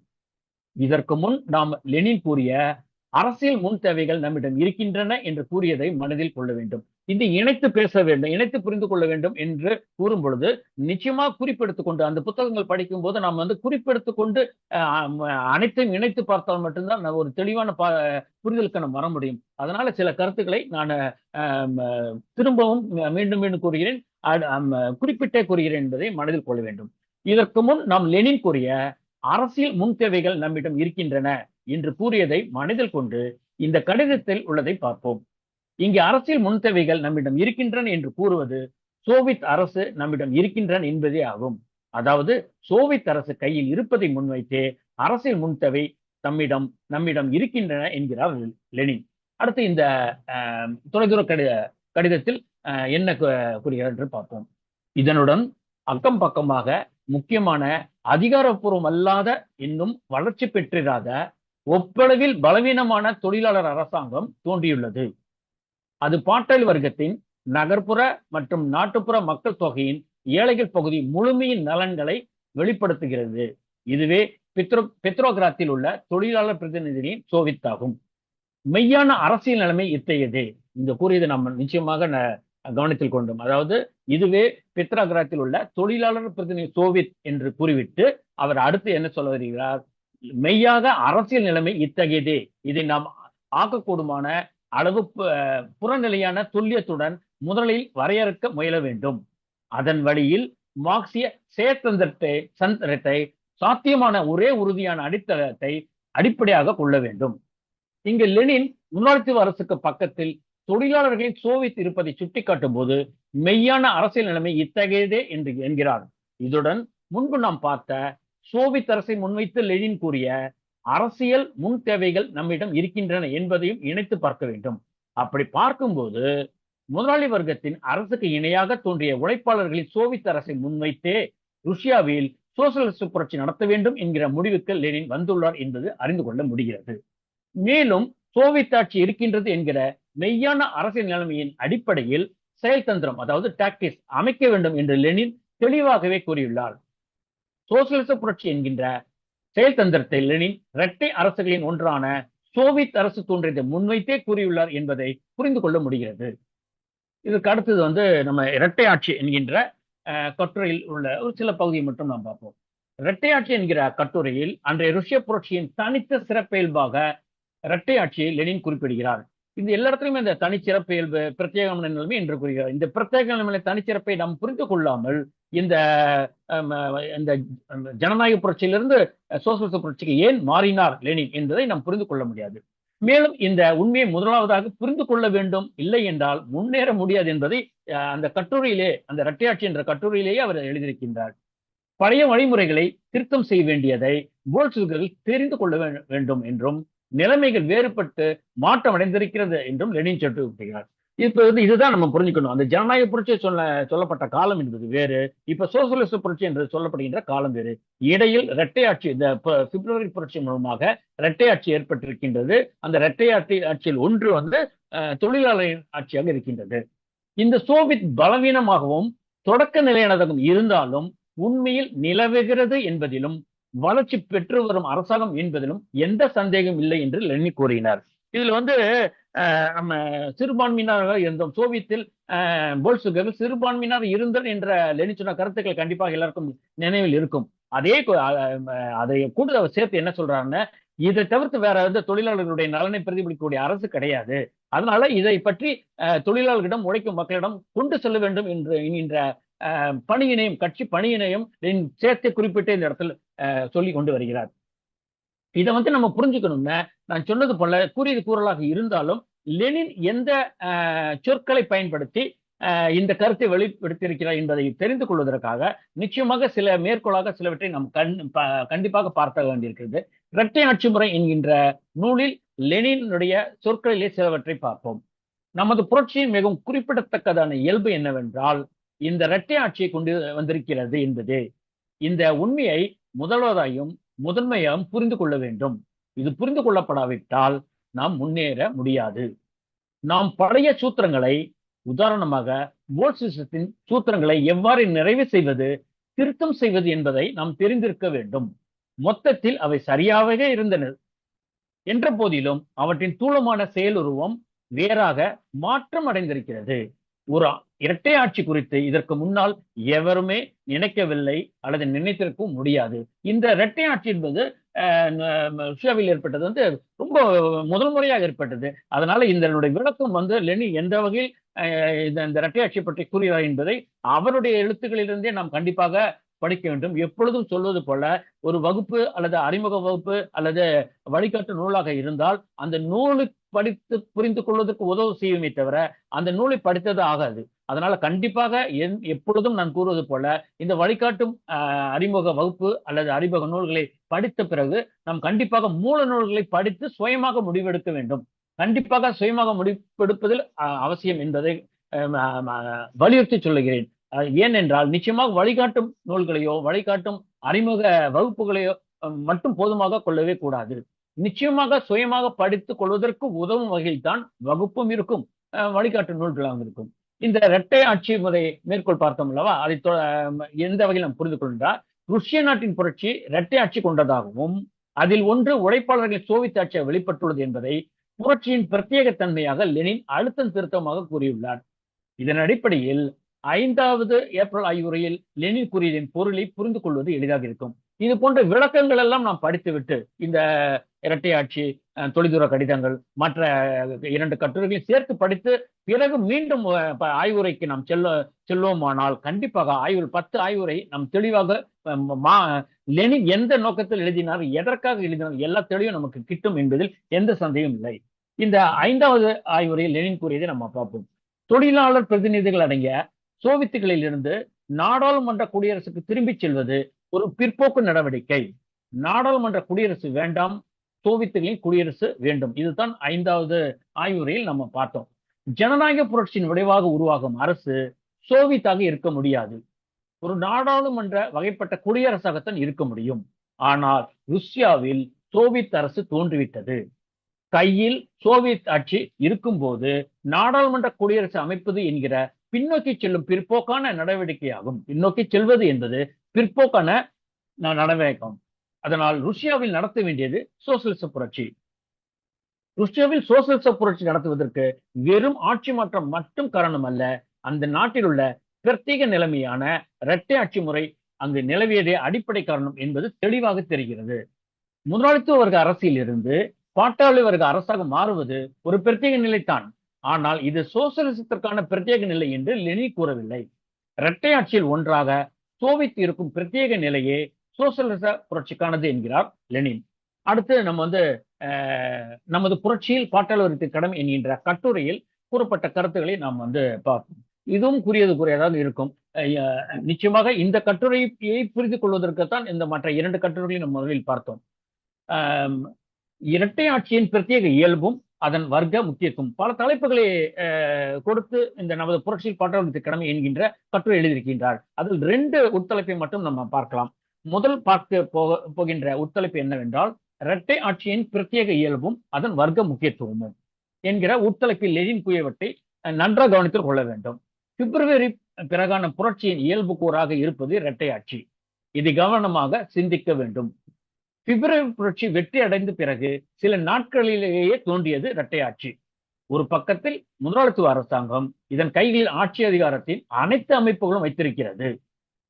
இதற்கு முன் நாம் லெனின் கூறிய அரசியல் முன் தேவைகள் நம்மிடம் இருக்கின்றன என்று கூறியதை மனதில் கொள்ள வேண்டும். இது இணைத்து பேச வேண்டும், இணைத்து புரிந்து கொள்ள வேண்டும் என்று கூறும் பொழுது நிச்சயமாக குறிப்பெடுத்துக் கொண்டு அந்த புத்தகங்கள் படிக்கும் போது நாம் வந்து குறிப்பெடுத்துக் கொண்டு அனைத்தையும் இணைத்து பார்த்தால் மட்டும்தான் ஒரு தெளிவான புரிதலுக்கு நாம் வர முடியும். அதனால சில கருத்துக்களை நான் திரும்பவும் மீண்டும் மீண்டும் கூறுகிறேன், குறிப்பிட்டே கூறுகிறேன் என்பதை மனதில் கொள்ள வேண்டும். இதற்கு முன் நாம் லெனின் கூறிய அரசியல் முன் தேவைகள் நம்மிடம் இருக்கின்றன என்று கூறியதை மனதில் கொண்டு இந்த கடிதத்தில் உள்ளதை பார்ப்போம். இங்கே அரசியல் முன் தேவைகள் நம்மிடம் இருக்கின்றன என்று கூறுவது சோவியத் அரசு நம்மிடம் இருக்கின்றன என்பதே ஆகும். அதாவது சோவியத் அரசு கையில் இருப்பதை முன்வைத்தே அரசியல் முன் தேவை நம்மிடம் இருக்கின்றன என்கிறார் லெனின். அடுத்து இந்த தொலைதூர கடிதத்தில் என்ன கூறுகிறார் என்று பார்ப்போம். இதனுடன் அக்கம் பக்கமாக முக்கியமான அதிகாரப்பூர்வம் அல்லாத இன்னும் வளர்ச்சி பெற்றிராத ஒப்பளவில் பலவீனமான தொழிலாளர் அரசாங்கம் தோன்றியுள்ளது. அது பாட்டாளி வர்க்கத்தின் நகர்ப்புற மற்றும் நாட்டுப்புற மக்கள் தொகையின் ஏழைகள் பகுதி முழுமையின் நலன்களை வெளிப்படுத்துகிறது. இதுவே பெத்ரோகிராத்தில் உள்ள தொழிலாளர் பிரதிநிதிகளின் சோவியத் ஆகும். மெய்யான அரசியல் நிலைமை இத்தகையது. இந்த கூறியதை நாம் நிச்சயமாக கவனத்தில் கொண்டோம். அதாவது இதுவே பெத்ரோகிராத்தில் உள்ள தொழிலாளர் பிரதிநிதி சோவியத் என்று கூறிவிட்டு அவர் அடுத்து என்ன சொல்ல வருகிறார்? மெய்யாக அரசியல் நிலைமை இத்தகையதே. இதை நாம் ஆக்கக்கூடுமான அளவு புறநிலையான துல்லியத்துடன் முதலில் வரையறுக்க முயல வேண்டும். அதன் வழியில் மார்க்சிய செயற்தந்திரத்தை சாத்தியமான ஒரே உறுதியான அடித்தளத்தை அடிப்படையாக கொள்ள வேண்டும். இங்கு லெனின் முதலாளித்துவ அரசுக்கு பக்கத்தில் தொழிலாளர்களின் சோவியத் இருப்பதை சுட்டிக்காட்டும் போது மெய்யான அரசியல் நிலைமை இத்தகையதே என்று என்கிறார். இதுடன் முன்பு நாம் பார்த்த சோவியத் அரசை முன்வைத்து லெனின் கூறிய அரசியல் முன் தேவைகள் நம்மிடம் இருக்கின்றன என்பதையும் இணைத்து பார்க்க வேண்டும். அப்படி பார்க்கும்போது முதலாளி வர்க்கத்தின் அரசுக்கு இணையாக தோன்றிய உழைப்பாளர்களின் சோவியத் அரசை முன்வைத்தே ருஷ்யாவில் சோசியலிச புரட்சி நடத்த வேண்டும் என்கிற முடிவுக்கு லெனின் வந்துள்ளார் என்பது அறிந்து கொள்ள முடிகிறது. மேலும் சோவியத் ஆட்சி இருக்கின்றது என்கிற மெய்யான அரசியல் நிலைமையின் அடிப்படையில் செயல்தந்திரம், அதாவது டாக்டிக்ஸ் அமைக்க வேண்டும் என்று லெனின் தெளிவாகவே கூறியுள்ளார். சோசியலிச புரட்சி என்கின்ற செயல்தந்திரத்தை லெனின் இரட்டை அரசுகளின் ஒன்றான சோவியத் அரசு தோன்றியதை முன்வைத்தே கூறியுள்ளார் என்பதை புரிந்து கொள்ள முடிகிறது. இதுக்கு அடுத்தது வந்து நம்ம இரட்டை ஆட்சி என்கின்ற கட்டுரையில் உள்ள ஒரு சில பகுதியை மட்டும் நாம் பார்ப்போம். இரட்டை ஆட்சி என்கிற கட்டுரையில் அன்றைய ருஷ்ய புரட்சியின் தனித்த சிறப்பியல்பாக இரட்டை ஆட்சியை லெனின் குறிப்பிடுகிறார். இந்த எல்லா இடத்துலையுமே இந்த தனிச்சிறப்பு இயல்பு பிரத்யேகமான நிலைமை என்று கூறுகிறார். இந்த பிரத்யேக நிலைமை தனிச்சிறப்பை நாம் புரிந்து கொள்ளாமல் இந்த இந்த ஜனநாயக புரட்சியிலிருந்து சோசியலிச புரட்சிக்கு ஏன் மாறினார் லெனின் என்பதை நாம் புரிந்து கொள்ள முடியாது. மேலும் இந்த உண்மையை முதலாவதாக புரிந்து கொள்ள வேண்டும், இல்லை என்றால் முன்னேற முடியாது என்பதை அந்த கட்டுரையிலே, அந்த இரட்டையாட்சி என்ற கட்டுரையிலேயே அவர் எழுதியிருக்கின்றார். பழைய வழிமுறைகளை திருத்தம் செய்ய வேண்டியதை போல்ஷிவிக்குகள் தெரிந்து கொள்ள வேண்டும் என்றும், நிலைமைகள் வேறுபட்டு மாற்றம் அடைந்திருக்கிறது என்றும் லெனின் சுட்டிக்காட்டுகிறார். இப்ப இதுதான் நம்ம புரிஞ்சுக்கணும். அந்த ஜனநாயக புரட்சி சொல்லப்பட்ட காலம் என்பது வேறு, இப்ப சோசியலிச புரட்சி என்று சொல்லப்படுகின்ற காலம் வேறு. இடையில் இரட்டை ஆட்சி, இந்த பிப்ரவரி புரட்சி மூலமாக இரட்டை ஆட்சி ஏற்பட்டிருக்கின்றது. அந்த இரட்டை ஆட்சியில் ஒன்று தொழிலாளர் ஆட்சியாக இருக்கின்றது. இந்த சோவியத் பலவீனமாகவும் தொடக்க நிலையானதாகவும் இருந்தாலும் உண்மையில் நிலவுகிறது என்பதிலும் வளர்ச்சி பெற்று வரும் அரசாங்கம் என்பதிலும் எந்த சந்தேகம் இல்லை என்று லெனின் கூறினார். இதுல நம்ம சிறுபான்மையினராக இருந்தோம், சோவியத்தில் போல்ஷிவிக்குகள் சிறுபான்மையினர் இருந்தல் என்ற லெனின் சொன்ன கருத்துக்கள் கண்டிப்பாக எல்லாருக்கும் நினைவில் இருக்கும். அதை கூட சேர்த்து என்ன சொல்றாருன்னா, இதை தவிர்த்து வேற தொழிலாளர்களுடைய நலனை பிரதிபலிக்கக்கூடிய அரசு கிடையாது, அதனால இதை பற்றி தொழிலாளர்களிடம், உழைக்கும் மக்களிடம் கொண்டு செல்ல வேண்டும் என்கின்ற பணியினையும், கட்சி பணியினையும் சேர்த்து குறிப்பிட்டு இந்த இடத்துல சொல்லி கொண்டு வருகிறார். இதை நம்ம புரிஞ்சுக்கணும்னா, நான் சொன்னது போல கூறியது கூறலாக இருந்தாலும் லெனின் எந்த சொற்களை பயன்படுத்தி இந்த கருத்தை வெளிப்படுத்தியிருக்கிறார் என்பதை தெரிந்து கொள்வதற்காக நிச்சயமாக சில மேற்கோளாக சிலவற்றை நாம் கண்டிப்பாக பார்க்க வேண்டியிருக்கிறது. இரட்டை ஆட்சி முறை என்கின்ற நூலில் லெனினுடைய சொற்களிலே சிலவற்றை பார்ப்போம். நமது புரட்சியின் மிகவும் குறிப்பிடத்தக்கதான இயல்பு என்னவென்றால், இந்த இரட்டை ஆட்சியை கொண்டு வந்திருக்கிறது என்பது. இந்த உண்மையை முதல்வதாயும் முதன்மையாகவும் புரிந்து கொள்ள வேண்டும். இது புரிந்து கொள்ளப்படாவிட்டால் நாம் முன்னேற முடியாது. நாம் பழைய சூத்திரங்களை, உதாரணமாக போல்ஷிசத்தின் சூத்திரங்களை எவ்வாறு நிறைவு செய்வது, திருத்தம் செய்வது என்பதை நாம் தெரிந்திருக்க வேண்டும். மொத்தத்தில் அவை சரியாகவே இருந்தன என்ற போதிலும் அவற்றின் தூளமான செயலுருவம் வேறாக மாற்றம் அடைந்திருக்கிறது. ஒரு இரட்டை ஆட்சி குறித்து இதற்கு முன்னால் எவருமே நினைக்கவில்லை அல்லது நினைத்திருக்கவும் முடியாது. இந்த இரட்டை ஆட்சி என்பது ரஷ்யாவில் ஏற்பட்டது ரொம்ப முதல் முறையாக ஏற்பட்டது. அதனால இதனுடைய விளக்கம் லெனின் எந்த வகையில் இந்த இரட்டை ஆட்சி பற்றி கூறுகிறார் என்பதை அவருடைய எழுத்துக்களிலிருந்தே நாம் கண்டிப்பாக படிக்க வேண்டும். எப்பொழுதும் சொல்வது போல, ஒரு வகுப்பு அல்லது அறிமுக வகுப்பு அல்லது வழிகாட்டு நூலாக இருந்தால் அந்த நூலை படித்து புரிந்து கொள்வதற்கு உதவு செய்யுமே தவிர அந்த நூலை படித்தது ஆகாது. அதனால கண்டிப்பாக எப்பொழுதும் நான் கூறுவது போல, இந்த வழிகாட்டும் அறிமுக வகுப்பு அல்லது அறிமுக நூல்களை படித்த பிறகு நாம் கண்டிப்பாக மூல நூல்களை படித்து சுயமாக முடிவெடுக்க வேண்டும். கண்டிப்பாக சுயமாக முடிவெடுப்பதில் அவசியம் என்பதை வலியுறுத்தி சொல்லுகிறேன். ஏனென்றால் நிச்சயமாக வழிகாட்டும் நூல்களையோ வழிகாட்டும் அறிமுக வகுப்புகளையோ மட்டும் போதுமாக கொள்ளவே கூடாது. நிச்சயமாக சுயமாக படித்துக் கொள்வதற்கு உதவும் வகையில் தான் வகுப்பும் இருக்கும், வழிகாட்டு நூல்களாக இருக்கும். இந்த இரட்டை ஆட்சி முறை மேற்கோள் பார்த்தோம் அல்லவா, அதை எந்த வகையில் நாம் புரிந்து கொண்டால், ருஷ்ய நாட்டின் புரட்சி இரட்டை ஆட்சி கொண்டதாகவும் அதில் ஒன்று உழைப்பாளர்களின் சோவியத் ஆட்சியாக வெளிப்பட்டுள்ளது என்பதை புரட்சியின் பிரத்யேக தன்மையாக லெனின் அழுத்தம் திருத்தமாக கூறியுள்ளார். இதன் அடிப்படையில் 5வது ஏப்ரல் ஆய்வுரையில் லெனின் கூறியதின் பொருளை புரிந்து கொள்வது எளிதாக இருக்கும். இது போன்ற விளக்கங்கள் எல்லாம் நாம் படித்துவிட்டு இந்த இரட்டை ஆட்சி, தொலைதூர கடிதங்கள், மற்ற 2 கட்டுரைகளையும் சேர்த்து படித்து பிறகு மீண்டும் ஆய்வுரைக்கு நாம் செல்வோமானால் கண்டிப்பாக 10 ஆய்வுரை நாம் தெளிவாக லெனின் எந்த நோக்கத்தில் எழுதினார், எதற்காக எழுதினார், எல்லா தெளிவும் நமக்கு கிட்டும் என்பதில் எந்த சந்தேகம் இல்லை. இந்த 5வது ஆய்வுரையில் லெனின் கூறியதை நம்ம பார்ப்போம். தொழிலாளர் பிரதிநிதிகள் அடங்கிய சோவியத்துகளில் இருந்து நாடாளுமன்ற குடியரசுக்கு திரும்பிச் செல்வது ஒரு பிற்போக்கு நடவடிக்கை. நாடாளுமன்ற குடியரசு வேண்டாம், சோவியத்துகளின் குடியரசு வேண்டும். இதுதான் 5வது ஆய்வுரையில் நம்ம பார்த்தோம். ஜனநாயக புரட்சியின் விளைவாக உருவாகும் அரசு சோவியத்தாக இருக்க முடியாது. ஒரு நாடாளுமன்ற வகைப்பட்ட குடியரசாகத்தான் இருக்க முடியும். ஆனால் ருஷ்யாவில் சோவியத் அரசு தோன்றிவிட்டது. கையில் சோவியத் ஆட்சி இருக்கும் போது நாடாளுமன்ற குடியரசு அமைப்பது என்கிற பின்னோக்கி செல்லும் பிற்போக்கான நடவடிக்கையாகும். பின்னோக்கி செல்வது என்பது பிற்போக்கான நடவடிக்கையாகும். அதனால் ருஷ்யாவில் நடத்த வேண்டியது சோசியலிச புரட்சி. ருஷ்யாவில் சோசியலிச புரட்சி நடத்துவதற்கு வெறும் ஆட்சி மாற்றம் மட்டும் காரணம் அல்ல, அந்த நாட்டில் உள்ள பிரத்யேக நிலைமையான இரட்டை ஆட்சி முறை அங்கு நிலவியதே அடிப்படை காரணம் என்பது தெளிவாக தெரிகிறது. முதலாளித்துவ வர்க்க அரசியல் இருந்து பாட்டாளி வர்க்க அரசாக மாறுவது ஒரு பிரத்யேக நிலைத்தான். ஆனால் இது சோசியலிசத்திற்கான பிரத்யேக நிலை என்று லெனின் கூறவில்லை. இரட்டை ஆட்சியில் ஒன்றாக சோவியத் இருக்கும் பிரத்யேக நிலையே சோசியலிச புரட்சிக்கானது என்கிறார் லெனின். அடுத்து நம்ம நமது புரட்சியில் பாட்டாளி வர்க்கத்தின் கடமை என்கின்ற கட்டுரையில் கூறப்பட்ட கருத்துக்களை நாம் பார்ப்போம். இதுவும் குறியதாக இருக்கும். நிச்சயமாக இந்த கட்டுரையை புரிந்து கொள்வதற்குத்தான் இந்த மற்ற 2 கட்டுரைகளையும் நம்ம முதலில் பார்த்தோம். இரட்டை ஆட்சியின் பிரத்யேக இயல்பும் அதன் வர்க்க முக்கியத்துவம் பல தலைப்புகளை கொடுத்து இந்த நமது புரட்சியில் பாட்டாளி கடமை என்கின்ற கட்டுரை எழுதியிருக்கின்றார். அதில் 2 உட்தலைப்பை மட்டும் நம்ம பார்க்கலாம். முதல் பார்க்க போகின்ற உட்தலைப்பு என்னவென்றால், இரட்டை ஆட்சியின் பிரத்யேக இயல்பும் அதன் வர்க்க முக்கியத்துவமும் என்கிற உட்தலைப்பில் லெனின் கூறியவற்றை நன்றாக கவனித்துக் கொள்ள வேண்டும். பிப்ரவரி பிறகான புரட்சியின் இயல்பு கூறாக இருப்பது இரட்டை ஆட்சி. இது கவனமாக சிந்திக்க வேண்டும். பிப்ரவரி புரட்சி வெற்றி அடைந்த பிறகு சில நாட்களிலேயே தோன்றியது இரட்டை ஆட்சி. ஒரு பக்கத்தில் முதலாளித்துவ அரசாங்கம் இதன் கைகளில் ஆட்சி அதிகாரத்தின் அனைத்து அமைப்புகளும் வைத்திருக்கிறது.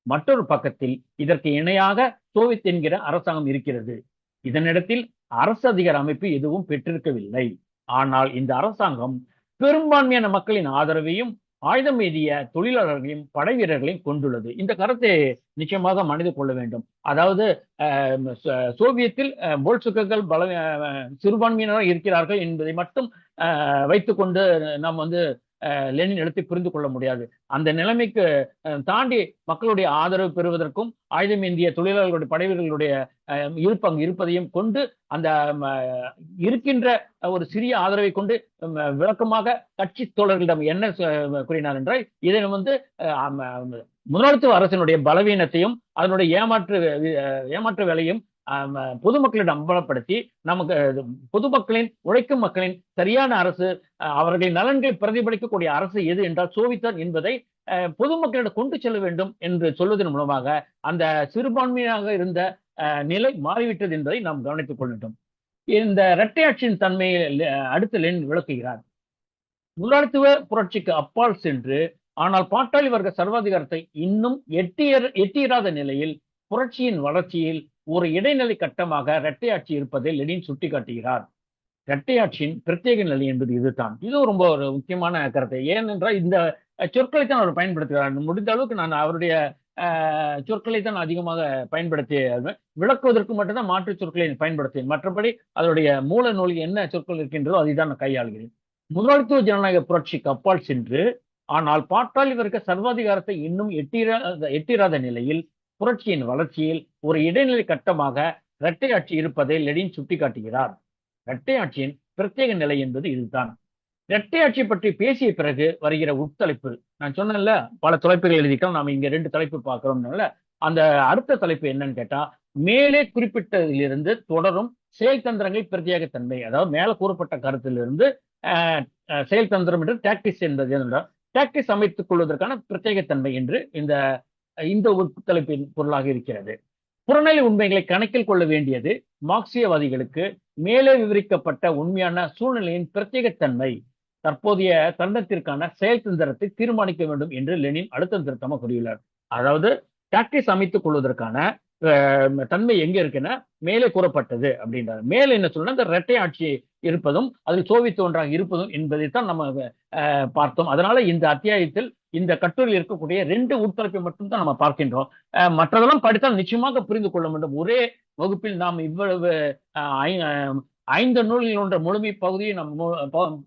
மற்றொரு பக்கத்தில் இதற்கு இணையாக சோவியத் என்கிற அரசாங்கம் இருக்கிறது. இதனிடத்தில் அரசு அதிகார அமைப்பு எதுவும் பெற்றிருக்கவில்லை. ஆனால் இந்த அரசாங்கம் பெரும்பான்மையான மக்களின் ஆதரவையும் ஆயுதம் ஏந்திய தொழிலாளர்களையும் படை வீரர்களையும் கொண்டுள்ளது. இந்த கருத்தை நிச்சயமாக மனதில் கொள்ள வேண்டும். அதாவது சோவியத்தில் போல்சுக்குகள் சிறுபான்மையினராக இருக்கிறார்கள் என்பதை மட்டும் வைத்துக்கொண்டு நாம் லெனின் எழுத்தை புரிந்து கொள்ள முடியாது. அந்த நிலைமைக்கு தாண்டி மக்களுடைய ஆதரவு பெறுவதற்கும் ஆயுதம் ஏந்திய தொழிலாளர்களுடைய படைவீரர்களுடைய இருப்பதையும் கொண்டு அந்த இருக்கின்ற ஒரு சிறிய ஆதரவை கொண்டு விளக்கமாக கட்சி தோழர்களிடம் என்ன கூறினார் என்றால், இதை முதலாளித்துவ அரசினுடைய பலவீனத்தையும் அதனுடைய ஏமாற்று வேலையும் பொதுமக்களிடம் அம்பலப்படுத்தி நமக்கு பொதுமக்களின் உழைக்கும் மக்களின் சரியான அரசு, அவர்களின் நலன்களை பிரதிபலிக்கக்கூடிய அரசு எது என்றால் சோவியத் என்பதை பொதுமக்களிடம் கொண்டு செல்ல வேண்டும் என்று சொல்வதன் மூலமாக அந்த சிறுபான்மையாக இருந்த நிலை மாறிவிட்டது என்பதை நாம் கவனித்துக் கொள்ள வேண்டும். இந்த இரட்டை ஆட்சியின் தன்மையை அடுத்து லெனின் விளக்குகிறார். முதலாளித்துவ புரட்சிக்கு அப்பால் சென்று ஆனால் பாட்டாளி வர்க்க சர்வாதிகாரத்தை இன்னும் எட்டியிராத நிலையில் புரட்சியின் வளர்ச்சியில் ஒரு இடைநிலை கட்டமாக இரட்டை ஆட்சி இருப்பதை லெனின் சுட்டிக்காட்டுகிறார். இரட்டை ஆட்சியின் பிரத்யேக நிலை என்பது இதுதான். இது ரொம்ப ஒரு முக்கியமான கருத்து. ஏனென்றால் இந்த சொற்களை தான் அவர் பயன்படுத்துகிறார். முடிந்த அளவுக்கு நான் அவருடைய சொற்களை தான் அதிகமாக பயன்படுத்தி விளக்குவதற்கு மட்டும்தான் மாற்று சொற்களை பயன்படுத்தேன். மற்றபடி அதனுடைய மூல நூலில் என்ன சொற்கள் இருக்கின்றதோ அதை தான் நான் கையாளுகிறேன். முதலாளித்துவ ஜனநாயக புரட்சிக்கு அப்பால் சென்று ஆனால் பாட்டாளி வர்க்க சர்வாதிகாரத்தை இன்னும் எட்டிராத நிலையில் புரட்சியின் வளர்ச்சியில் ஒரு இடைநிலை கட்டமாக இரட்டை ஆட்சி இருப்பதை லெனின் சுட்டிக்காட்டுகிறார். இரட்டை ஆட்சியின் பிரத்யேக நிலை என்பது இதுதான். இரட்டை ஆட்சி பற்றி பேசிய பிறகு வருகிற உட்தலைப்பு, நான் சொன்னேன்ல பல தலைப்புகள் எழுதிக்கலாம், நாம இங்க 2 தலைப்பு பார்க்கிறோம்னால அந்த அடுத்த தலைப்பு என்னன்னு கேட்டா, மேலே குறிப்பிட்டதிலிருந்து தொடரும் செயல் தந்திரங்கள் பிரத்யேக தன்மை. அதாவது மேல கூறப்பட்ட கருத்திலிருந்து செயல் தந்திரம் என்று டாக்டிக்ஸ் என்பது டாக்டிக்ஸ் அமைத்துக் கொள்வதற்கான பிரத்யேக தன்மை என்று இந்த தலைப்பின் பொருளாக இருக்கிறது. புறநிலை உண்மைகளை கணக்கில் கொள்ள வேண்டியது மார்க்சியவாதிகளுக்கு மேலே விவரிக்கப்பட்ட உண்மையான சூழ்நிலையின் பிரத்யேகத்தன்மை தற்போதைய தருணத்திற்கான செயல் தந்திரத்தை தீர்மானிக்க வேண்டும் என்று லெனின் அழுத்தம் திருத்தமாக கூறியுள்ளார். அதாவது டாக்டிக்ஸ் அமைத்துக் கொள்வதற்கான தன்மை எங்க இருக்குன்னா மேலே கூறப்பட்டது அப்படின்றார். மேலே என்ன சொல்லணும், இந்த இரட்டை ஆட்சி இருப்பதும் அதில் சோவியத் ஒன்றாக இருப்பதும் என்பதைத்தான் நம்ம பார்த்தோம். அதனால இந்த அத்தியாயத்தில் இந்த கட்டுரையில் இருக்கக்கூடிய 2 உட்தலைப்பை மட்டும்தான் நம்ம பார்க்கின்றோம். மற்றதெல்லாம் படித்தால் நிச்சயமாக புரிந்து கொள்ள வேண்டும். ஒரே வகுப்பில் நாம் இவ்வளவு 5 நூல்கள் என்ற முழுமை பகுதியை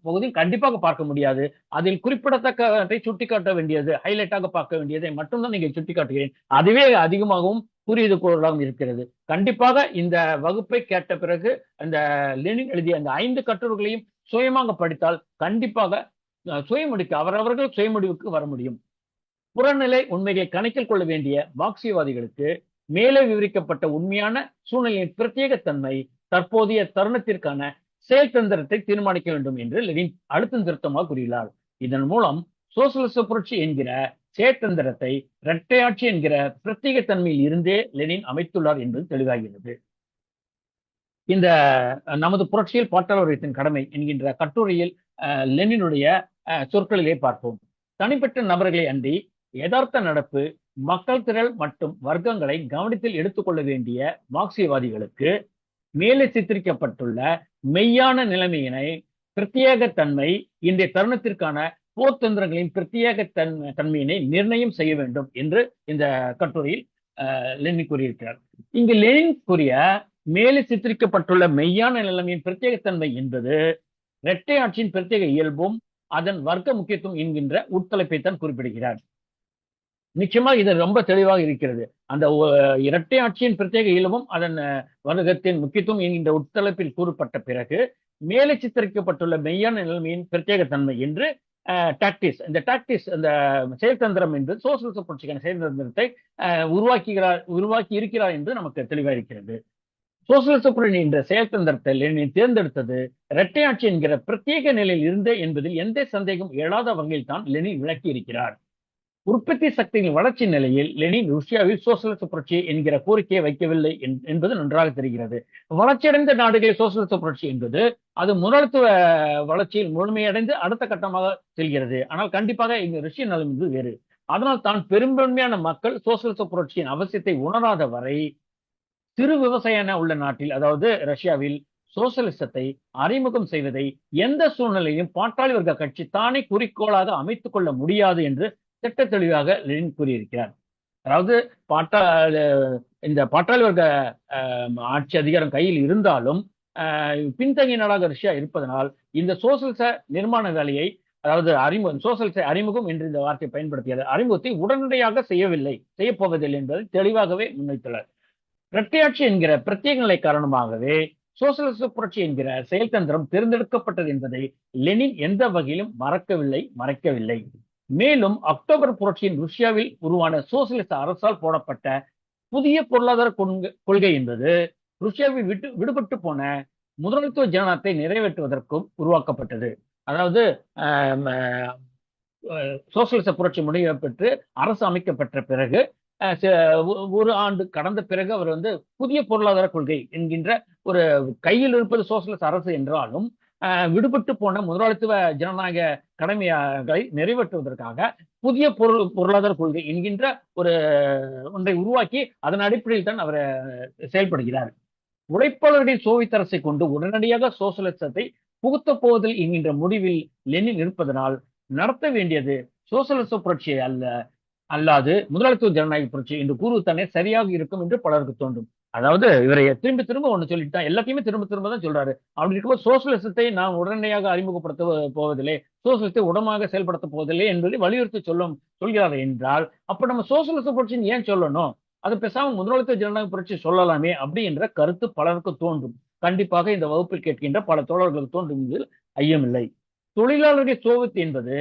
பகுதியில் கண்டிப்பாக பார்க்க முடியாது. அதில் குறிப்பிடத்தக்கதை சுட்டிக்காட்ட வேண்டியது, ஹைலைட்டாக பார்க்க வேண்டியதை மட்டும்தான் நீங்க சுட்டிக்காட்டுகிறேன். அதுவே அதிகமாகவும் புரியுது கூறலாகவும் இருக்கிறது. கண்டிப்பாக இந்த வகுப்பை கேட்ட பிறகு இந்த லெனின் எழுதிய அந்த 5 கட்டுரைகளையும் சுயமாக படித்தால் கண்டிப்பாக அவரவர்கள் சுயமுடிவுக்கு வர முடியும். புறநிலை உண்மைகளை கணக்கில் கொள்ள வேண்டிய மார்க்சியவாதிகளுக்கு மேலே விவரிக்கப்பட்ட உண்மையான சூழ்நிலையின் பிரத்யேகத்தன்மை தற்போதைய தருணத்திற்கான செயல் தந்திரத்தை தீர்மானிக்க வேண்டும் என்று லெனின் அழுத்தம் திருத்தமாக கூறியுள்ளார். இதன் மூலம் சோசியலிச புரட்சி என்கிற செயற்தந்திரத்தை இரட்டை ஆட்சி என்கிற பிரத்யேக தன்மையில் இருந்தே லெனின் அமைத்துள்ளார் என்பது தெளிவாகிறது. இந்த நமது புரட்சியில் பாட்டாளி வர்க்கத்தின் கடமை என்கின்ற கட்டுரையில் லெனினுடைய சொற்களிலே பார்ப்போம். தனிப்பட்ட நபர்களை அன்றி யதார்த்த நடப்பு, மக்கள் திரள் மற்றும் வர்க்கங்களை கவனத்தில் எடுத்துக்கொள்ள வேண்டிய மார்க்சியவாதிகளுக்கு மேலே சித்தரிக்கப்பட்டுள்ள மெய்யான நிலைமையினை பிரத்யேக தன்மை இன்றைய தருணத்திற்கான போர் தந்திரங்களின் பிரத்யேக தன்மையினை நிர்ணயம் செய்ய வேண்டும் என்று இந்த கட்டுரையில் லெனின் கூறியிருக்கிறார். இங்கு லெனின் கூறிய மேலே சித்தரிக்கப்பட்டுள்ள மெய்யான நிலைமையின் பிரத்யேகத்தன்மை என்பது இரட்டை ஆட்சியின் பிரத்யேக இயல்பும் அதன் வர்க்க முக்கியத்துவம் என்கின்ற உட்தலைப்பை தான் குறிப்பிடுகிறார். நிச்சயமா இது ரொம்ப தெளிவாக இருக்கிறது. அந்த இரட்டை ஆட்சியின் பிரத்யேக இயல்பும் அதன் வர்க்கத்தின் முக்கியத்துவம் என்கின்ற உட்தலைப்பில் கூறப்பட்ட பிறகு மேலே சித்தரிக்கப்பட்டுள்ள மெய்யான நிலைமையின் பிரத்யேக தன்மை என்று டாக்டிஸ், இந்த டாக்டிஸ், இந்த செயல்தந்திரம் என்பது சோசியலிச புரட்சிக்கான செயல்தந்திரத்தை உருவாக்கி இருக்கிறார் என்று நமக்கு தெளிவாக இருக்கிறது. சோசியலிச புரட்சி என்ற செயல்தந்திரத்தை லெனின் தேர்ந்தெடுத்தது இரட்டை ஆட்சி என்கிற பிரத்யேக நிலையில் இருந்தே என்பதில் எந்த சந்தேகம் எழாத வகையில் தான் லெனின் விளக்கி இருக்கிறார். உற்பத்தி சக்தியின் வளர்ச்சி நிலையில் லெனின் ருஷ்யாவில் சோசியலிச புரட்சி என்கிற கோரிக்கையை வைக்கவில்லை என்பது நன்றாக தெரிகிறது. வளர்ச்சியடைந்த நாடுகளில் சோசியலிச புரட்சி என்பது அது முதலாளித்துவ வளர்ச்சியில் முழுமையடைந்து அடுத்த கட்டமாக செல்கிறது. ஆனால் கண்டிப்பாக இங்கு ரஷ்ய நலம் என்பது வேறு. அதனால் தான் பெரும்பான்மையான மக்கள் சோசியலிச புரட்சியின் அவசியத்தை உணராத வரை சிறு விவசாய உள்ள நாட்டில், அதாவது ரஷ்யாவில் சோசியலிசத்தை அறிமுகம் செய்வதை எந்த சூழ்நிலையிலும் பாட்டாளி வர்க்க கட்சி தானே குறிக்கோளாக அமைத்துக் கொள்ள முடியாது என்று திட்ட தெளிவாக லெனின் கூறியிருக்கிறார். அதாவது இந்த பாட்டாளி வர்க்க ஆட்சி அதிகாரம் கையில் இருந்தாலும் பின்தங்கிய நாடாக ரஷ்யா இருப்பதனால் இந்த சோசியலிச நிர்மாண வேலையை, அதாவது சோசியலிச அறிமுகம் என்று இந்த வார்த்தையை பயன்படுத்தியது, அறிமுகத்தை உடனடியாக செய்யப்போவதில்லை என்பதை தெளிவாகவே முன்வைத்துள்ளார். இரட்டையாட்சி என்கிற பிரத்யேக நிலை காரணமாகவே சோசியலிச புரட்சி என்கிற செயல்தந்திரம் தேர்ந்தெடுக்கப்பட்டது என்பதை லெனின் எந்த வகையிலும் மறைக்கவில்லை. மேலும் அக்டோபர் புரட்சியின் ருஷ்யாவில் உருவான சோசியலிச அரசால் போடப்பட்ட புதிய பொருளாதார கொள்கை என்பது ருஷ்யாவில் விடுபட்டு போன முதலாளித்துவ ஜனநாயகத்தை நிறைவேற்றுவதற்கும் உருவாக்கப்பட்டது. அதாவது சோசியலிச புரட்சி முடிவு பெற்று அரசு அமைக்கப்பட்ட பிறகு ஒரு ஆண்டு கடந்த பிறகு அவர் புதிய பொருளாதார கொள்கை என்கின்ற ஒரு கையில் இருப்பது சோசியலிச அரசு என்றாலும் விடுபட்டு போன முதலாளித்துவ ஜனநாயக கடமைகளை நிறைவேற்றுவதற்காக புதிய பொருளாதார கொள்கை என்கின்ற ஒன்றை உருவாக்கி அதன் அடிப்படையில் தான் அவர் செயல்படுகிறார். உழைப்பாளர்களின் சோவியத் அரசை கொண்டு உடனடியாக சோசியலிசத்தை புகுத்த போவதில் என்கின்ற முடிவில் லெனின் இருப்பதனால் நடத்த வேண்டியது சோசியலிச புரட்சியை அல்லாது முதலாளித்துவ ஜனநாயக புரட்சி என்று கூறுவதானே சரியாக இருக்கும் என்று பலருக்கு தோன்றும். அதாவது இவரை திரும்ப ஒண்ணு சொல்லிட்டா எல்லாத்தையுமே திரும்ப தான் சொல்றாரு. அப்படி இருக்கும்போது சோசியலிசத்தை நாம் உடனடியாக அறிமுகப்படுத்த போவதில்லை, சோசியலிசத்தை உடமாக செயல்படுத்த போவதில்லை என்பதை வலியுறுத்தி சொல்கிறார் என்றால், அப்ப நம்ம சோசியலிச புரட்சின்னு ஏன் சொல்லணும்? அது பேசாம முதலாளித்துவ ஜனநாயக புரட்சி சொல்லலாமே அப்படி என்ற கருத்து பலருக்கு தோன்றும். கண்டிப்பாக இந்த வகுப்பில் கேட்கின்ற பல தோழர்களுக்கு தோன்றும் என்பதில் ஐயமில்லை. தொழிலாளர்கள் சோவியத் என்பது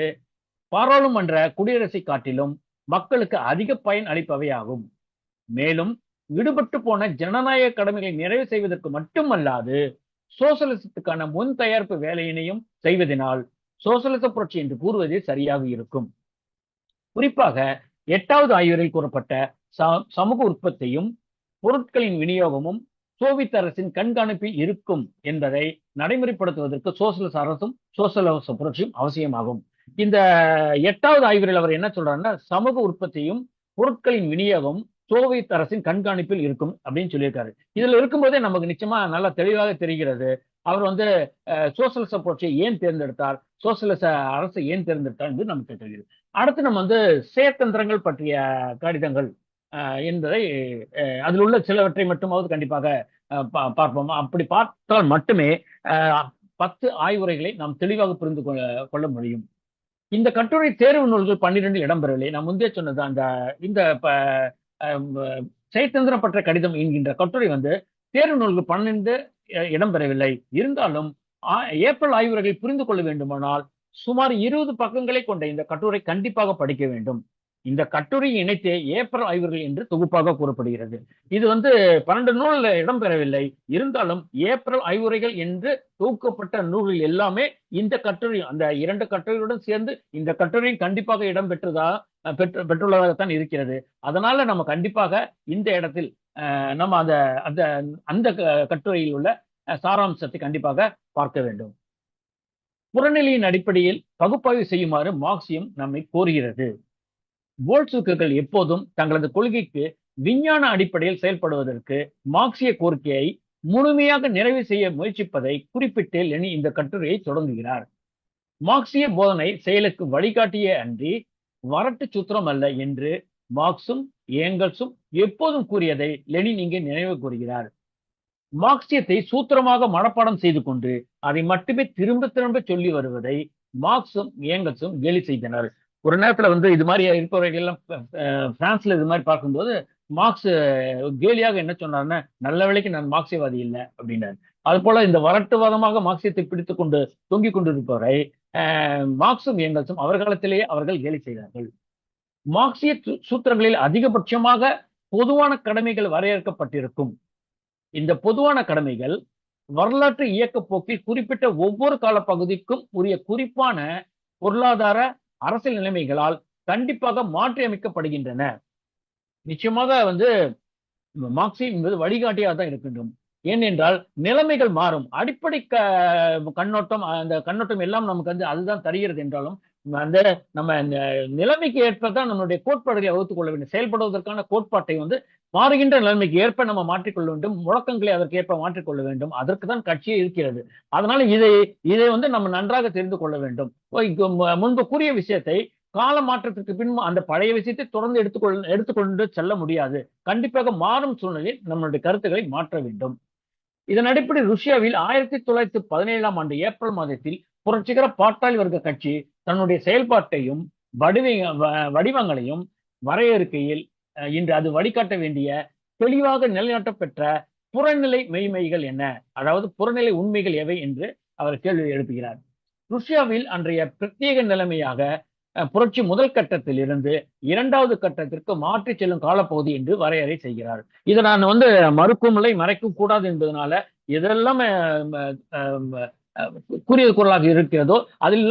பாராளுமன்ற குடியரசை காட்டிலும் மக்களுக்கு அதிக பயன் அளிப்பவையாகும். மேலும் விடுபட்டு போன ஜனநாயக கடமைகளை நிறைவு செய்வதற்கு மட்டுமல்லாது சோசியலிசத்துக்கான முன் தயாரிப்பு வேலையினையும் செய்வதனால் சோசியலிச புரட்சி என்று கூறுவதே சரியாக இருக்கும். குறிப்பாக 8வது ஆய்வறில் கூறப்பட்ட சமூக உற்பத்தியும் பொருட்களின் விநியோகமும் சோவியத் அரசின் கண்காணிப்பில் இருக்கும் என்பதை நடைமுறைப்படுத்துவதற்கு சோசியலிச அரசும் சோசியலிச புரட்சியும் அவசியமாகும். இந்த 8வது ஆய்வறில் அவர் என்ன சொல்றாருன்னா, சமூக உற்பத்தியும் பொருட்களின் விநியோகம் சோவியத் அரசின் கண்காணிப்பில் இருக்கும் அப்படின்னு சொல்லியிருக்காரு. இதுல இருக்கும்போதே நமக்கு நிச்சயமா நல்லா தெளிவாக தெரிகிறது அவர் சோசியலிச புரட்சியை ஏன் தேர்ந்தெடுத்தார், சோசியலிச அரசை ஏன் தேர்ந்தெடுத்தார் என்று நமக்கு தெரிகிறது. அடுத்து நம்ம செயற்தந்திரங்கள் பற்றிய கடிதங்கள் என்பதை அதில் உள்ள சிலவற்றை மட்டுமாவது கண்டிப்பாக பார்ப்போம். அப்படி பார்த்தால் மட்டுமே 10 ஆய்வுரைகளை நாம் தெளிவாக புரிந்து கொள்ள முடியும். இந்த கட்டுரை தேர்வு நூல்கள் 12 இடம்பெறவில்லை. நான் முந்தைய சொன்னது இந்த செயற்தந்திரம் பற்ற கடிதம் என்கின்ற கட்டுரை தேர்வு நூல்கள் 12 இடம்பெறவில்லை. இருந்தாலும் ஏப்ரல் ஆய்வுரைகளை புரிந்து கொள்ள வேண்டுமானால் சுமார் 20 பக்கங்களை கொண்ட இந்த கட்டுரை கண்டிப்பாக படிக்க வேண்டும். இந்த கட்டுரையை இணைத்தே ஏப்ரல் ஆய்வுகள் என்று தொகுப்பாக கூறப்படுகிறது. இது 12 நூல் இடம்பெறவில்லை. இருந்தாலும் ஏப்ரல் ஆய்வுரைகள் என்று தொகுக்கப்பட்ட நூல்கள் எல்லாமே இந்த கட்டுரை, அந்த 2 கட்டுரையுடன் சேர்ந்து இந்த கட்டுரையும் கண்டிப்பாக இடம் பெற்றுள்ளதாகத்தான் இருக்கிறது. அதனால நம்ம கண்டிப்பாக இந்த இடத்தில் நம்ம அந்த கட்டுரையில் உள்ள சாராம்சத்தை கண்டிப்பாக பார்க்க வேண்டும். புறநிலையின் அடிப்படையில் பகுப்பாய்வு செய்யுமாறு மார்க்சியம் நம்மை கோருகிறது. போல்ஷிவிக்குகள் எப்போதும் தங்களது கொள்கைக்கு விஞ்ஞான அடிப்படையில் செயல்படுவதற்கு மார்க்சிய கோரிக்கையை முழுமையாக நிறைவு செய்ய முயற்சிப்பதை குறிப்பிட்டு லெனின் இந்த கட்டுரையை தொடங்குகிறார். மார்க்சிய போதனை செயலுக்கு வழிகாட்டியே அன்றி வரட்டு சூத்திரம் அல்ல என்று மார்க்சும் ஏங்கல்ஸும் எப்போதும் கூறியதை லெனின் இங்கே நினைவு கூறுகிறார். மார்க்சியத்தை சூத்திரமாக மனப்பாடம் செய்து கொண்டு அதை மட்டுமே திரும்ப திரும்ப சொல்லி வருவதை மார்க்சும் ஏங்கல்ஸும் கேலி செய்தனர். ஒரு நேரத்துல இது மாதிரி இருப்பவர்கள் எல்லாம் பிரான்ஸ்ல இது மாதிரி பார்க்கும்போது மார்க்ஸ் கேலியாக என்ன சொன்னார்னா, நல்ல வேளைக்கு நான் மார்க்சியவாதி இல்லை அப்படின்னாரு. அது போல இந்த வரட்டுவாதமாக மார்க்சியத்தை பிடித்துக் கொண்டு தொங்கிக் கொண்டிருப்பவரை மார்க்சும் ஏங்கல்ஸும் அவர்காலத்திலேயே அவர்கள் கேலி செய்தார்கள். மார்க்சிய சூத்திரங்களில் அதிகபட்சமாக பொதுவான கடமைகள் வரையறுக்கப்பட்டிருக்கும். இந்த பொதுவான கடமைகள் வரலாற்று இயக்க போக்கில் குறிப்பிட்ட ஒவ்வொரு காலப்பகுதிக்கும் உரிய குறிப்பான பொருளாதார அரசியல் நிலைமைகளால் கண்டிப்பாக மாற்றி அமைக்கப்படுகின்றன. நிச்சயமாக மார்க்சியம் என்பது வழிகாட்டியாக தான் இருக்கின்றோம். ஏனென்றால் நிலைமைகள் மாறும். அடிப்படை கண்ணோட்டம், அந்த கண்ணோட்டம் எல்லாம் நமக்கு அதுதான் தருகிறது என்றாலும் நம்ம நிலைமைக்கு ஏற்பதான் நம்மளுடைய கோட்பாடுகளை வகுத்துக் கொள்ள வேண்டும். செயல்படுவதற்கான கோட்பாட்டை மாறுகின்ற நிலைமைக்கு ஏற்ப நம்ம மாற்றிக்கொள்ள வேண்டும். முழக்கங்களை அதற்கு ஏற்ப மாற்றிக்கொள்ள வேண்டும். அதற்கு தான் கட்சியே இருக்கிறது. அதனால இதை நம்ம நன்றாக தெரிந்து கொள்ள வேண்டும். முன்பு கூறிய விஷயத்தை கால மாற்றத்திற்கு பின் அந்த பழைய விஷயத்தை தொடர்ந்து எடுத்துக்கொண்டு செல்ல முடியாது. கண்டிப்பாக மாறும் சூழ்நிலையில் நம்மளுடைய கருத்துக்களை மாற்ற வேண்டும். இதன் அடிப்படையில் ருஷ்யாவில் 1917ஆம் ஆண்டு ஏப்ரல் மாதத்தில் புரட்சிகர பாட்டாளி வர்க்க கட்சி தன்னுடைய செயல்பாட்டையும் வடிவங்களையும் வரையறுக்கையில் இன்று அது வழிகாட்ட வேண்டிய தெளிவாக நிலைநாட்டப்பெற்ற புறநிலை மெய்மைகள் என்ன, அதாவது புறநிலை உண்மைகள் எவை என்று அவர் கேள்வி எழுப்புகிறார். ருஷ்யாவில் அன்றைய பிரத்யேக நிலைமையாக புரட்சி முதல் கட்டத்தில் இருந்து இரண்டாவது கட்டத்திற்கு மாற்றி செல்லும் காலப்பகுதி என்று வரையறை செய்கிறார். இதை நான் மறுக்கும் இல்லை, மறைக்கும் கூடாது என்பதனால எதெல்லாம் கூறியது குரலாக இருக்கிறதோ அதில்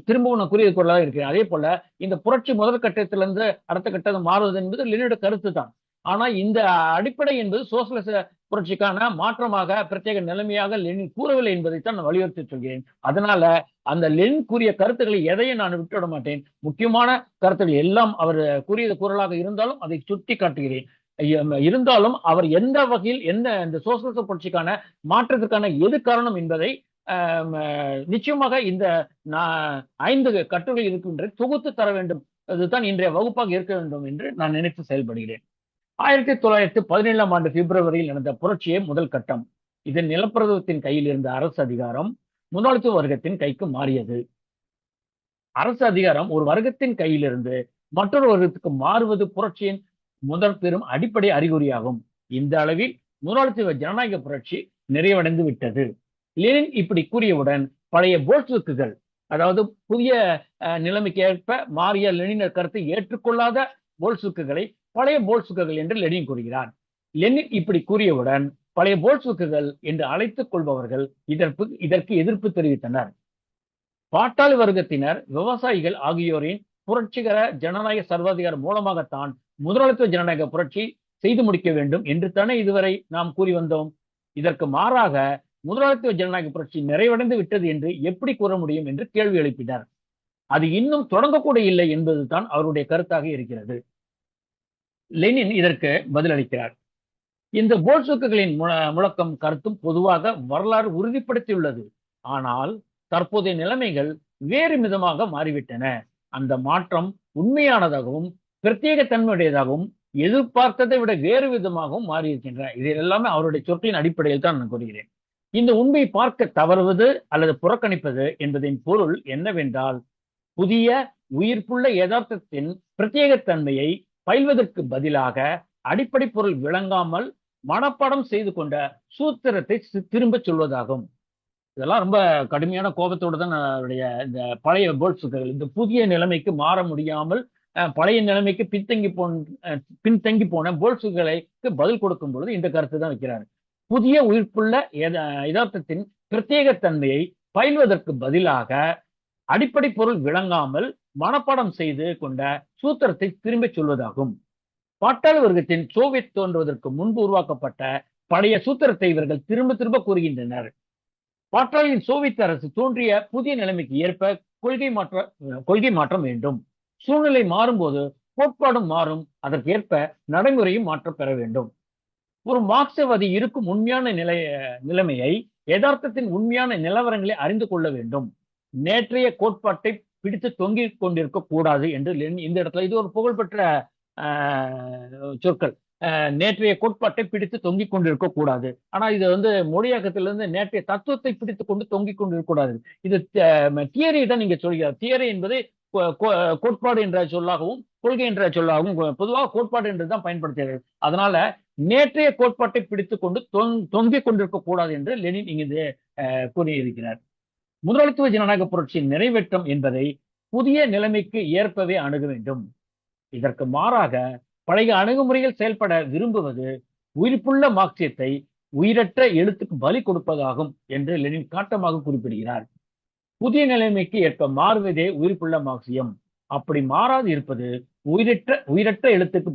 திரும்பவும் கூறியது குரலாக இருக்கிறேன். அதே போல இந்த புரட்சி முதல் கட்டத்திலிருந்து அடுத்த கட்டம் மாறுவது என்பது லெனினோட கருத்து தான். ஆனா இந்த அடிப்படை என்பது சோசியலிச புரட்சிக்கான மாற்றமாக பிரத்யேக நிலைமையாக லெனின் கூறவில்லை என்பதைத்தான் நான் வலியுறுத்தி சொல்கிறேன். அதனால அந்த லெனின் கூறிய கருத்துக்களை எதையும் நான் விட்டுவிட மாட்டேன். முக்கியமான கருத்துக்கள் எல்லாம் அவர் கூறியது குரலாக இருந்தாலும் அதை சுட்டி காட்டுகிறேன். இருந்தாலும் அவர் எந்த வகையில் இந்த சோசியலிச புரட்சிக்கான மாற்றத்திற்கான எது காரணம் என்பதை நிச்சயமாக இந்த 5 கட்டுரைகள் இருக்கின்ற தொகுத்து தர வேண்டும். அதுதான் இன்றைய வகுப்பாக இருக்க வேண்டும் என்று நான் நினைத்து செயல்படுகிறேன். 1917ஆம் ஆண்டு பிப்ரவரியில் நடந்த புரட்சியே முதல் கட்டம். இதன் நிலப்பிரபுத்துவத்தின் கையில் இருந்த அரசு அதிகாரம் முதலாளித்துவ வர்க்கத்தின் கைக்கு மாறியது. அரசு அதிகாரம் ஒரு வர்க்கத்தின் கையிலிருந்து மற்றொரு வர்க்கத்துக்கு மாறுவது புரட்சியின் முதல் பெரும் அடிப்படை அறிகுறியாகும். இந்த அளவில் முதலாளித்துவ ஜனநாயக புரட்சி நிறைவடைந்து விட்டது. லெனின் இப்படி கூறியவுடன் பழைய போல்ஷிவிக்குகள், அதாவது புதிய நிலைமைக்கு ஏற்ப மாறிய லெனினர் கருத்தை ஏற்றுக்கொள்ளாத போல்ஷிவிக்குகளை பழைய போல்ஷிவிக்குகள் என்று லெனின் கூறுகிறார். லெனின் இப்படி கூறியவுடன் பழைய போல்ஷிவிக்குகள் என்று அழைத்துக் கொள்பவர்கள் இதற்கு எதிர்ப்பு தெரிவித்தனர். பாட்டாளி வர்க்கத்தினர், விவசாயிகள் ஆகியோரின் புரட்சிகர ஜனநாயக சர்வாதிகாரம் மூலமாகத்தான் முதலாளித்துவ ஜனநாயக புரட்சி செய்து முடிக்க வேண்டும் என்று தானே இதுவரை நாம் கூறி வந்தோம். இதற்கு மாறாக முதலாளித்துவ ஜனநாயக புரட்சி நிறைவடைந்து விட்டது என்று எப்படி கூற முடியும் என்று கேள்வி எழுப்பினார். அது இன்னும் தொடங்கக்கூட இல்லை என்பதுதான் அவருடைய கருத்தாக இருக்கிறது. லெனின் இதற்கு பதிலளிக்கிறார். இந்த போல்ஷிவிக்குகளின் முழக்கம் கருத்தும் பொதுவாக வரலாறு உறுதிப்படுத்தியுள்ளது. ஆனால் தற்போதைய நிலைமைகள் வேறு விதமாக மாறிவிட்டன. அந்த மாற்றம் உண்மையானதாகவும் பிரத்யேக தன்மையுடையதாகவும் எதிர்பார்த்ததை விட வேறு விதமாகவும் மாறியிருக்கின்றன. இது எல்லாமே அவருடைய சொற்களின் அடிப்படையில் தான் நான் கூறுகிறேன். இந்த உண்மையை பார்க்க தவறுவது அல்லது புறக்கணிப்பது என்பதின் பொருள் என்னவென்றால், புதிய உயிர்ப்புள்ள யதார்த்தத்தின் பிரத்யேகத்தன்மையை பயில்வதற்கு பதிலாக அடிப்படை பொருள் விளங்காமல் மனப்பாடம் செய்து கொண்ட சூத்திரத்தை திரும்ப சொல்வதாகும். இதெல்லாம் ரொம்ப கடுமையான கோபத்தோடு தான் அவருடைய இந்த பழைய போல்ஷிவிக்குகள் இந்த புதிய நிலைமைக்கு மாற முடியாமல் பழைய நிலைமைக்கு பின்தங்கி போன போல்ஷிவிக்குகளுக்கு பதில் கொடுக்கும் பொழுது இந்த கருத்து தான் வைக்கிறார். புதிய உயிர்ப்புள்ள யதார்த்தத்தின் பிரத்யேகத்தன்மையை பயில்வதற்கு பதிலாக அடிப்படை பொருள் விளங்காமல் மனப்பாடம் செய்து கொண்ட சூத்திரத்தை திரும்ப சொல்வதாகும். பாட்டாளி வர்க்கத்தின் சோவியத் தோன்றுவதற்கு முன்பு உருவாக்கப்பட்ட பழைய சூத்திரத்தை இவர்கள் திரும்ப திரும்ப கூறுகின்றனர். பாட்டாளியின் சோவியத் அரசு தோன்றிய புதிய நிலைமைக்கு ஏற்ப கொள்கை மாற்றம் வேண்டும். சூழ்நிலை மாறும்போது கோட்பாடும் மாறும், அதற்கு ஏற்ப நடைமுறையும் மாற்றம் பெற வேண்டும். ஒரு மார்க்சியவாதி இருக்கும் உண்மையான நிலைமையை, யதார்த்தத்தின் உண்மையான நிலவரங்களை அறிந்து கொள்ள வேண்டும். நேற்றைய கோட்பாட்டை பிடித்து தொங்கிக் கொண்டிருக்க கூடாது என்று இந்த இடத்துல இது ஒரு புகழ்பெற்ற சொற்கள். நேற்றைய கோட்பாட்டை பிடித்து தொங்கிக் கொண்டிருக்க கூடாது. ஆனா இது மொழியாக்கத்திலிருந்து நேற்றைய தத்துவத்தை பிடித்துக் கொண்டு தொங்கிக் கொண்டிருக்க கூடாது. இது தியரி தான் நீங்க சொல்கிறார். தியரி என்பது கோட்பாடு என்ற சொல்லாகவும் கொள்கை என்ற சொல்லாகவும் பொதுவாக கோட்பாடு என்றுதான் பயன்படுத்துகிறது. அதனால நேற்றைய கோட்பாட்டை பிடித்துக் கொண்டு தொங்கிக் கொண்டிருக்க கூடாது என்று லெனின் இங்கு கூறியிருக்கிறார். முதலாளித்துவ ஜனநாயக புரட்சியின் நிறைவேற்றம் என்பதை புதிய நிலைமைக்கு ஏற்பவே அணுக வேண்டும். இதற்கு மாறாக பழைய அணுகுமுறையில் செயல்பட விரும்புவது உயிர்ப்புள்ள மார்க்சியத்தை உயிரற்ற எழுத்துக்கு பலி கொடுப்பதாகும் என்று லெனின் காட்டமாக குறிப்பிடுகிறார். புதிய நிலைமைக்கு ஏற்ப மாறுவதே உயிர்ப்புள்ள மார்க்சியம். அப்படி மாறாது இருப்பது உயிரற்ற எழுத்துக்கு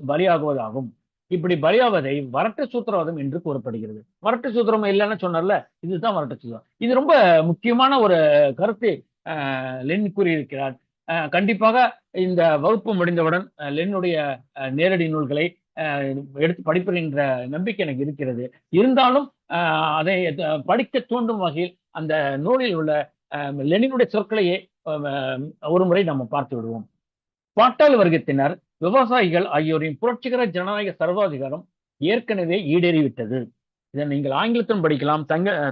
பலியாகுவதாகும். இப்படி பலியாவதை வரட்டு சூத்திரவாதம் என்று கூறப்படுகிறது. வரட்டு சூத்திரம் இல்லைன்னு சொன்னார்ல, இதுதான் வரட்டு சூத்திரம். இது ரொம்ப முக்கியமான ஒரு கருத்தை லெனின் கூறியிருக்கிறார். கண்டிப்பாக இந்த வகுப்பு முடிந்தவுடன் லெனினுடைய நேரடி நூல்களை எடுத்து படிப்பேன் என்ற நம்பிக்கை எனக்கு இருக்கிறது. இருந்தாலும் அதை படிக்க தூண்டும் வகையில் அந்த நூலில் உள்ள லெனினுடைய சொற்களையே ஒரு முறை நம்ம பார்த்து விடுவோம். பாட்டாளி வர்க்கத்தினர், விவசாயிகள் ஆகியோரின் புரட்சிகர ஜனநாயக சர்வாதிகாரம் ஏற்கனவே ஈடேறிவிட்டது. இதை நீங்கள் ஆங்கிலத்திலும் படிக்கலாம்,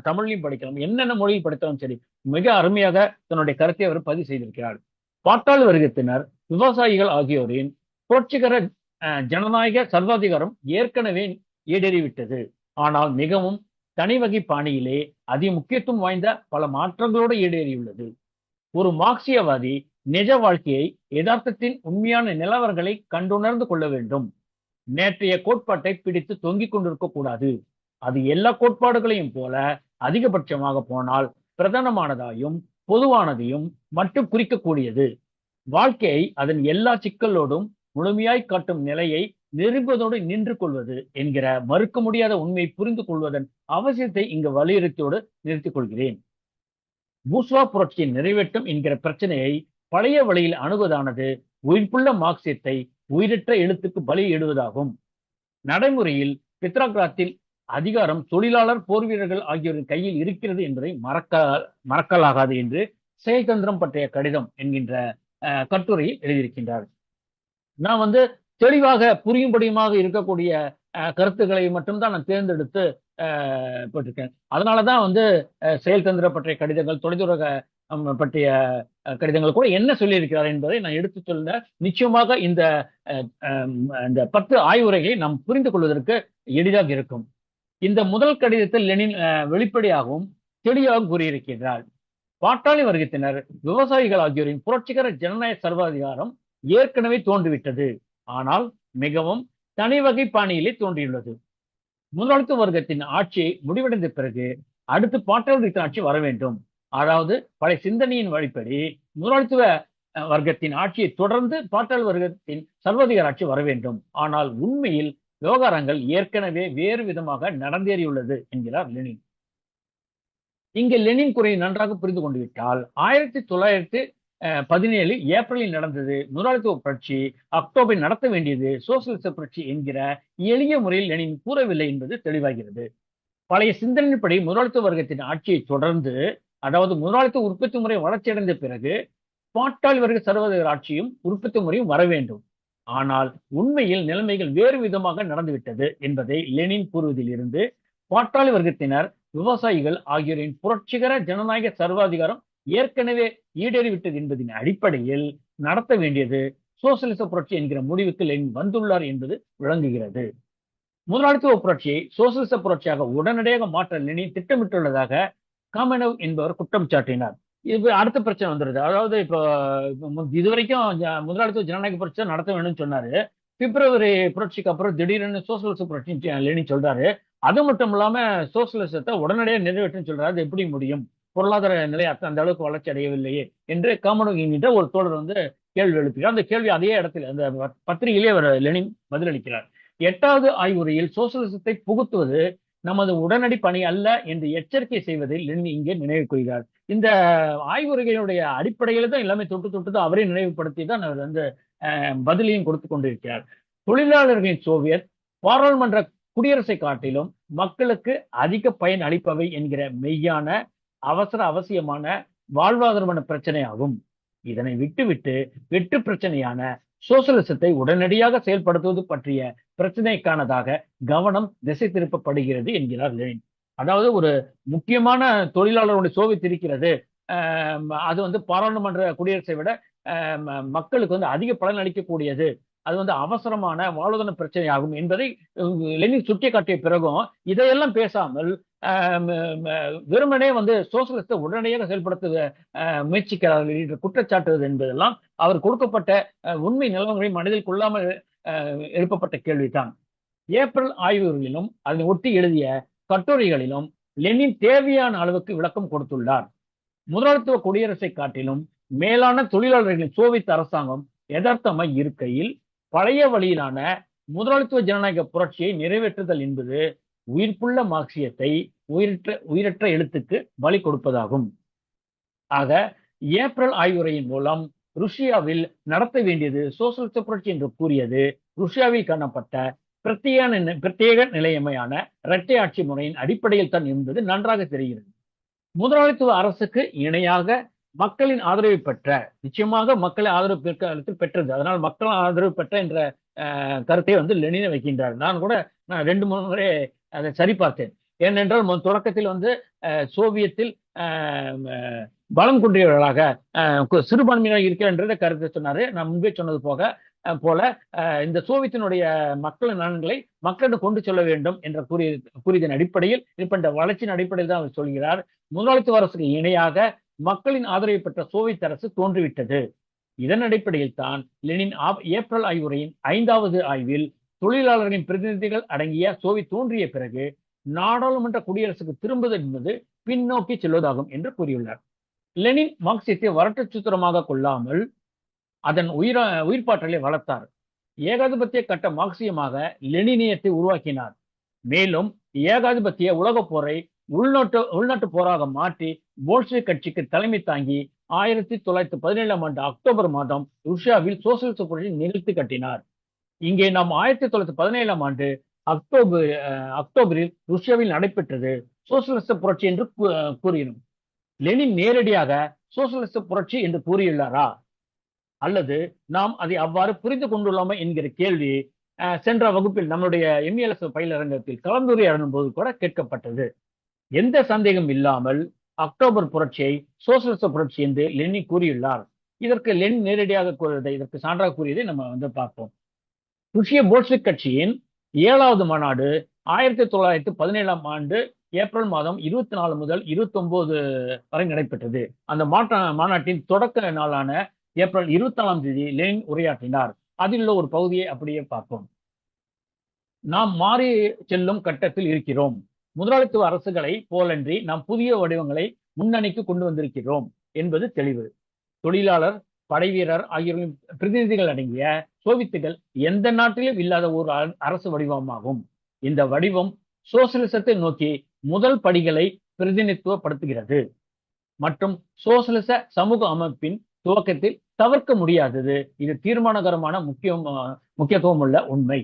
தமிழிலும் படிக்கலாம், என்னென்ன மொழியில் படித்தாலும் சரி. மிக அருமையாக தன்னுடைய கருத்தை அவர் பதிவு செய்திருக்கிறார். பாட்டாளி வர்க்கத்தினர், விவசாயிகள் ஆகியோரின் புரட்சிகர ஜனநாயக சர்வாதிகாரம் ஏற்கனவே ஈடேறிவிட்டது. ஆனால் மிகவும் தனிவகை பாணியிலே அதி முக்கியத்துவம் வாய்ந்த பல மாற்றங்களோடு ஈடேறியுள்ளது. ஒரு மார்க்சியவாதி நிஜ வாழ்க்கையை, யதார்த்தத்தின் உண்மையான நிலவரங்களை கண்டுணர்ந்து கொள்ள வேண்டும். நேற்றைய கோட்பாட்டை பிடித்து தொங்கிக் கொண்டிருக்க கூடாது. அது எல்லா கோட்பாடுகளையும் போல அதிகபட்சமாக போனால் பிரதானமானதாயும் பொதுவானதையும் மட்டும் குறிக்கக்கூடியது. வாழ்க்கையை அதன் எல்லா சிக்கலோடும் முழுமையாய் காட்டும் நிலையை நிரூபதோடு நின்று கொள்வது என்கிற மறுக்க முடியாத உண்மையை புரிந்து கொள்வதன் அவசியத்தை இங்கு வலியுறுத்தியோடு நிறுத்திக் கொள்கிறேன். பூர்ஷ்வா புரட்சியின் நிறைவேற்றம் என்கிற பிரச்சனையை பழைய வழியில் அணுகுவதானது உயிர்ப்புள்ள மார்க்சியத்தை உயிரற்ற எழுத்துக்கு பலியிடுவதாகும். நடைமுறையில் பெத்ராகிராத்தில் அதிகாரம் தொழிலாளர், போர் வீரர்கள் ஆகியோரின் கையில் இருக்கிறது என்பதை மறக்கலாகாது என்று செயல்தந்திரம் பற்றிய கடிதம் என்கின்ற கட்டுரையில் எழுதியிருக்கின்றார். நான் தெளிவாக புரியும்படியுமாக இருக்கக்கூடிய கருத்துக்களை மட்டும்தான் நான் தேர்ந்தெடுத்து போட்டிருக்கேன். அதனாலதான் செயல்தந்திர பற்றிய கடிதங்கள், தொலைதூர பற்றிய கடிதங்கள் கூட என்ன சொல்லியிருக்கிறார் என்பதை நான் எடுத்து சொல்ல நிச்சயமாக இந்த 10 ஆய்வுரைகளை நாம் புரிந்து கொள்வதற்கு எளிதாக இருக்கும். இந்த முதல் கடிதத்தில் லெனின் வெளிப்படையாகவும் தெளிவாக கூறியிருக்கிறார். பாட்டாளி வர்க்கத்தினர், விவசாயிகள் ஆகியோரின் புரட்சிகர ஜனநாயக சர்வாதிகாரம் ஏற்கனவே தோன்றிவிட்டது. ஆனால் மிகவும் தனிவகை பாணியிலே தோன்றியுள்ளது. முதலாளித்துவ வர்க்கத்தின் ஆட்சி முடிவடைந்த பிறகு அடுத்து பாட்டாளி வர்க்கத்தின் ஆட்சி வர வேண்டும். அதாவது பழைய சிந்தனையின் வழிப்படி முதலாளித்துவ வர்க்கத்தின் ஆட்சியை தொடர்ந்து பாட்டாளி வர்க்கத்தின் சர்வாதிகார ஆட்சி வர வேண்டும். ஆனால் உண்மையில் விவகாரங்கள் ஏற்கனவே வேறு விதமாக நடந்தேறியுள்ளது என்கிறார் லெனின். இங்கு லெனின் குறையை நன்றாக புரிந்து கொண்டு விட்டால் 1917 ஏப்ரலில் நடந்தது முதலாளித்துவ புரட்சி, அக்டோபரில் நடத்த வேண்டியது சோசியலிச புரட்சி என்கிற எளிய முறையில் லெனின் கூறவில்லை என்பது தெளிவாகிறது. பழைய சிந்தனைப்படி முதலாளித்துவ வர்க்கத்தின் ஆட்சியை தொடர்ந்து, அதாவது முதலாளித்துவ உற்பத்தி முறை வளர்ச்சியடைந்த பிறகு பாட்டாளி வர்க்க சர்வாதிகார ஆட்சியும் உற்பத்தி முறையும் வர வேண்டும். ஆனால் உண்மையில் நிலைமைகள் வேறு விதமாக நடந்துவிட்டது என்பதை லெனின் கூறுவதில் இருந்து பாட்டாளி வர்க்கத்தினர், விவசாயிகள் ஆகியோரின் புரட்சிகர ஜனநாயக சர்வாதிகாரம் ஏற்கனவே ஈடேறிவிட்டது என்பதின் அடிப்படையில் நடத்த வேண்டியது சோசியலிச புரட்சி என்கிற முடிவுக்கு லெனின் வந்துள்ளார் என்பது விளங்குகிறது. முதலாளித்துவ புரட்சியை சோசியலிச புரட்சியாக உடனடியாக மாற்ற லெனின் திட்டமிட்டுள்ளதாக காமெனோவ் என்பவர் குற்றம் சாட்டினார். இது அடுத்த பிரச்சனை வந்துருது. அதாவது இப்போ இதுவரைக்கும் முதலாளித்துவ ஜனநாயக புரட்சி நடத்த வேணும்னு சொன்னாரு. பிப்ரவரி புரட்சிக்கு அப்புறம் திடீர்னு சோசியலிச புரட்சி லெனின் சொல்றாரு. அது மட்டும் இல்லாம சோசியலிசத்தை உடனடியாக நிறைவேற்றும் சொல்றாரு. அது எப்படி முடியும்? பொருளாதார நிலை அந்த அளவுக்கு வளர்ச்சி அடையவில்லையே என்று காமெனோவ் என்கின்ற ஒரு தோழர் கேள்வி எழுப்புகிறார். அந்த கேள்வி அதே இடத்துல அந்த பத்திரிகையிலே அவர் லெனின் பதிலளிக்கிறார். 8வது ஆய்வுரையில் சோசியலிசத்தை புகுத்துவது நமது உடனடி பணி அல்ல என்று எச்சரிக்கை செய்வதில் லெனின் இங்கே நினைவு கொள்கிறார். இந்த ஆய்வுரைகளுடைய அடிப்படையில தான் எல்லாமே தொட்டு அவரே நினைவுபடுத்தி தான் அவர் பதிலையும் கொடுத்து கொண்டிருக்கிறார். தொழிலாளர்களின் சோவியத் பாராளுமன்ற குடியரசை காட்டிலும் மக்களுக்கு அதிக பயன் அளிப்பவை என்கிற மெய்யான அவசியமான வாழ்வாதாரமான பிரச்சனையாகும். இதனை விட்டுவிட்டு வெட்டு பிரச்சனையான சோசலிசத்தை உடனடியாக செயல்படுத்துவது பற்றிய பிரச்சனைக்கானதாக கவனம் திசை திருப்பப்படுகிறது என்கிறார் லெனின். அதாவது ஒரு முக்கியமான தொழிலாளருடைய சோவியத் இருக்கிறது, அது வந்து பாராளுமன்ற குடியரசை விட மக்களுக்கு வந்து அதிக பலன் அளிக்கக்கூடியது, அது வந்து அவசரமான வாழ்வாதார பிரச்சனையாகும் என்பதை லெனின் சுட்டிக்காட்டிய பிறகும் இதையெல்லாம் பேசாமல் வெறுமனே வந்து சோசலிசத்தை உடனடியாக செயல்படுத்த முயற்சிக்கிறார்கள் என்று குற்றச்சாட்டுவது என்பதெல்லாம் அவர் கொடுக்கப்பட்ட உண்மை நிலவரங்களை மனதில் கொள்ளாமல் எழுப்பப்பட்ட கேள்விதான். ஏப்ரல் ஆய்வுகளிலும் அதனை ஒட்டி எழுதிய கட்டுரைகளிலும் லெனின் தேவையான அளவுக்கு விளக்கம் கொடுத்துள்ளார். முதலாளித்துவ குடியரசை காட்டிலும் மேலான தொழிலாளர்களின் சோவியத் அரசாங்கம் யதார்த்தமாய் இருக்கையில் பழைய வழியிலான முதலாளித்துவ ஜனநாயக புரட்சியை நிறைவேற்றுதல் என்பது உயிர்ப்புள்ள மார்க்சியத்தை உயிரற்ற எழுத்துக்கு பலி கொடுப்பதாகும். ஆக ஏப்ரல் ஆய்வுரையின் மூலம் ருஷ்யாவில் நடத்த வேண்டியது சோசலிச புரட்சி என்று கூறியது ருஷ்யாவில் காணப்பட்ட பிரத்யேக நிலையமையான இரட்டை ஆட்சி முறையின் அடிப்படையில் தான் என்பது நன்றாக தெரிகிறது. முதலாளித்துவ அரசுக்கு இணையாக மக்களின் ஆதரவை பெற்ற, நிச்சயமாக மக்களை ஆதரவு பெற்றது, அதனால் மக்கள் ஆதரவு பெற்ற என்ற கருத்தை வந்து லெனின் வைக்கின்றார். நான் 2-3 முறை அதை சரிபார்த்தேன். ஏனென்றால் தொடக்கத்தில் வந்து சோவியத்தில் பலம் குன்றியவர்களாக சிறுபான்மையாக இருக்கிற கருத்தை சொன்னாரு. நான் முன்பே சொன்னது போல இந்த சோவியத்தினுடைய மக்களின் நலன்களை மக்களிடம் கொண்டு செல்ல வேண்டும் என்ற கூறியதன் அடிப்படையில் இப்ப வளர்ச்சியின் அடிப்படையில் தான் அவர் சொல்கிறார். முதலாளித்துவ அரசுக்கு இணையாக மக்களின் ஆதரவை பெற்ற சோவியத் அரசு தோன்றிவிட்டது. இதன் அடிப்படையில் தான் லெனின் ஏப்ரல் ஆய்வுரையின் 5வது ஆய்வில் தொழிலாளர்களின் பிரதிநிதிகள் அடங்கிய சோவியத் தோன்றிய பிறகு நாடாளுமன்ற குடியரசுக்கு திரும்புவது என்பது பின்னோக்கி செல்வதாகும் என்று கூறியுள்ளார். லெனின் மார்க்சியத்தை வரட்டு சூத்திரமாக கொள்ளாமல் அதன் உயிர்ப்பாற்றலை வளர்த்தார். ஏகாதிபத்திய கட்ட மார்க்சியமாக லெனினியத்தை உருவாக்கினார். மேலும் ஏகாதிபத்திய உலக போரை உள்நாட்டு போராக மாற்றி போல்ஷெவிக் கட்சிக்கு தலைமை தாங்கி 1917ஆம் ஆண்டு அக்டோபர் மாதம் ருஷ்யாவில் சோசியலிச புரட்சி நிகழ்த்தி கட்டினார். இங்கே நாம் 1917ஆம் ஆண்டு அக்டோபரில் ருஷ்யாவில் நடைபெற்றது சோசியலிச புரட்சி என்று கூறினோம். லெனின் நேரடியாக சோசியலிச புரட்சி என்று கூறியுள்ளாரா அல்லது நாம் அதை அவ்வாறு புரிந்து கொண்டுள்ளோமா என்கிற கேள்வி சென்ற வகுப்பில் நம்முடைய எம்இஎல்எஸ் பயிலரங்கத்தில் கலந்துரையாடும் போது கூட கேட்கப்பட்டது. எந்த சந்தேகம் இல்லாமல் அக்டோபர் புரட்சியை சோசியலிச புரட்சி என்று லெனின் கூறியுள்ளார். இதற்கு லெனின் நேரடியாக கூறியதை, இதற்கு சான்றாக கூறியதை நம்ம வந்து பார்ப்போம். ருஷ்ய போல்ஷெவிக் கட்சியின் 7வது மாநாடு 1917ஆம் ஆண்டு ஏப்ரல் மாதம் 24 முதல் 29 வரை நடைபெற்றது. அந்த மாநாட்டின் தொடக்க நாளான ஏப்ரல் 24ஆம் தேதி லெனின் உரையாற்றினார். அதில் உள்ள ஒரு பகுதியை அப்படியே பார்ப்போம். நாம் மாறி செல்லும் கட்டத்தில் இருக்கிறோம். முதலாளித்துவ அரசுகளை போலன்றி நாம் புதிய வடிவங்களை முன்னணிக்கு கொண்டு வந்திருக்கிறோம் என்பது தெளிவு. தொழிலாளர், படைவீரர் ஆகியோரின் பிரதிநிதிகள் அடங்கிய சோவியத்துகள் எந்த நாட்டிலும் இல்லாத ஒரு அரசு வடிவமாகும். இந்த வடிவம் சோசியலிசத்தை நோக்கி முதல் படிகளை பிரதிநிதித்துவப்படுத்துகிறது மற்றும் சோசியலிச சமூக அமைப்பின் துவக்கத்தில் தவிர்க்க முடியாதது. இது தீர்மானகரமான முக்கியத்துவம் உள்ள உண்மை.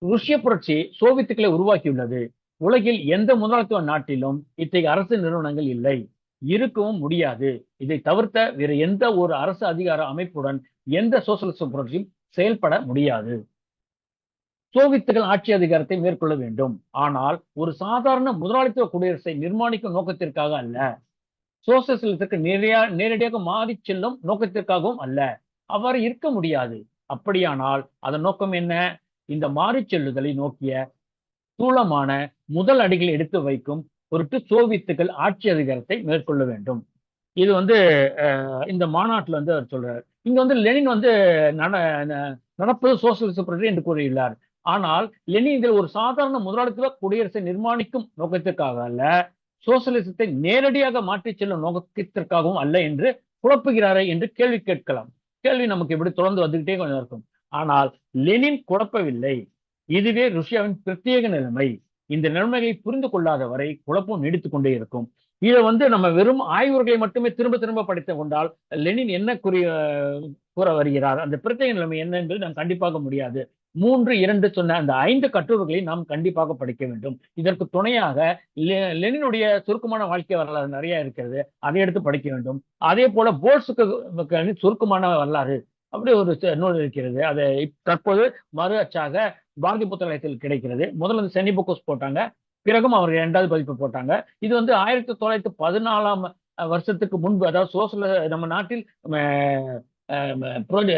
ருஷ்ய புரட்சி சோவியத்துக்களை உருவாக்கியுள்ளது. உலகில் எந்த முதலாளித்துவ நாட்டிலும் இத்தகைய அரசு நிறுவனங்கள் இல்லை, இருக்கவும் முடியாது. இதை தவிர்த்த வேறு எந்த ஒரு அரசு அதிகார அமைப்புடன் எந்த சோசியலிச புரட்சியும் செயல்பட முடியாது. சோவியத்துகள் ஆட்சி அதிகாரத்தை மேற்கொள்ள வேண்டும், ஆனால் ஒரு சாதாரண முதலாளித்துவ குடியரசை நிர்மாணிக்கும் நோக்கத்திற்காக அல்ல, சோசியலிசத்திற்கு நேரடியாக மாறி செல்லும் நோக்கத்திற்காகவும் அல்ல. அவ்வாறு இருக்க முடியாது. அப்படியானால் அதன் நோக்கம் என்ன? இந்த மாறி செல்லுதலை நோக்கிய ஸ்தூலமான முதல் அடிகளை எடுத்து வைக்கும் பொருட்டு சோவியத்துகள் ஆட்சி அதிகாரத்தை மேற்கொள்ள வேண்டும். இது வந்து இந்த மாநாட்டில் வந்து அவர் சொல்றாரு. இங்க வந்து லெனின் வந்து நடப்பது சோசியலிச புரட்சி என்று கூறியுள்ளார். ஆனால் லெனின் இதில் ஒரு சாதாரண முதலாளித்துவ குடியரசை நிர்மாணிக்கும் நோக்கத்திற்காக அல்ல, சோசியலிசத்தை நேரடியாக மாற்றி செல்லும் நோக்கத்திற்காகவும் அல்ல என்று குழப்புகிறாரே என்று கேள்வி கேட்கலாம். கேள்வி நமக்கு இப்படி தொடர்ந்து வந்துகிட்டே கொஞ்சம் இருக்கும். ஆனால் லெனின் குழப்பவில்லை. இதுவே ருஷ்யாவின் பிரத்யேக நிலைமை. இந்த நிலைமையை புரிந்து கொள்ளாத வரை குழப்பம் நீடித்துக் கொண்டே இருக்கும். இதை வந்து நம்ம வெறும் ஆய்வுகளை மட்டுமே திரும்ப திரும்ப படித்துக் கொண்டால் லெனின் என்ன கூற வருகிறார், அந்த பிரத்யேக நிலைமை என்ன என்பது நாம் கண்டிப்பாக முடியாது. 3, 2 சொன்ன அந்த 5 கட்டுரைகளை நாம் கண்டிப்பாக படிக்க வேண்டும். இதற்கு துணையாக லெனினுடைய சுருக்கமான வாழ்க்கை வரலாறு நிறைய இருக்கிறது, அதை எடுத்து படிக்க வேண்டும். அதே போல போல்ஷுக்கு சுருக்கமான வரலாறு அப்படி ஒரு நூல் இருக்கிறது. அதை தற்போது மறு அச்சாக பாரதி புத்தகாலயத்தில் கிடைக்கிறது. முதல்ல வந்து சென்னி புக்கோஸ் போட்டாங்க, பிறகும் அவர் 2வது பதிப்பு போட்டாங்க. இது வந்து 1914 வருஷத்துக்கு முன்பு, அதாவது நம்ம நாட்டில்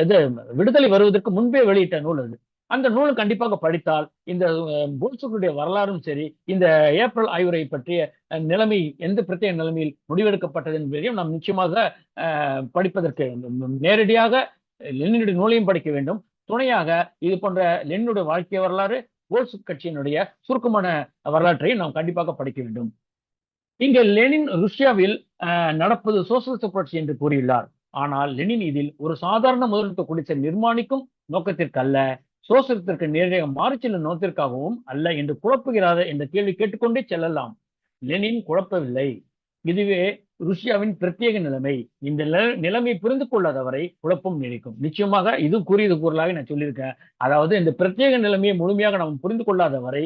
இது விடுதலை வருவதற்கு முன்பே வெளியிட்ட நூல் அது. அந்த நூல் கண்டிப்பாக படித்தால் இந்த போல்ஷுக்களுடைய வரலாறும் சரி, இந்த ஏப்ரல் ஆய்வுரை பற்றிய நிலைமை எந்த பிரத்யேக நிலைமையில் முடிவெடுக்கப்பட்டது என்பதையும் நாம் நிச்சயமாக படிப்பதற்கு நேரடியாக லெனினுடைய நூலையும் படிக்க வேண்டும். துணையாக இது போன்ற லெனினுடைய வாழ்க்கை வரலாறு, போல்ஷிக் கட்சியினுடைய சுருக்கமான வரலாற்றையும் நாம் கண்டிப்பாக படிக்க வேண்டும். இங்க லெனின் ருஷ்யாவில் நடப்பது சோசியலிச புரட்சி என்று கூறியுள்ளார். ஆனால் லெனின் இதில் ஒரு சாதாரண முதலிடத்தை குடிசை நிர்மாணிக்கும் நோக்கத்திற்கு அல்ல, சோசியலிசத்திற்கு நேரடியாக மாறி செல்லும் நோக்கத்திற்காகவும் அல்ல என்று குழப்புகிறார் என்ற கேள்வி கேட்டுக்கொண்டே செல்லலாம். லெனின் குழப்பவில்லை. இதுவே ருஷ்யாவின் பிரத்யேக நிலைமை. இந்த நிலைமை புரிந்து கொள்ளாதவரை குழப்பம் நீடிக்கும். நிச்சயமாக இது கூறியது கூறலாக நான் சொல்லியிருக்கேன். அதாவது இந்த பிரத்யேக நிலைமையை முழுமையாக நாம் புரிந்து கொள்ளாதவரை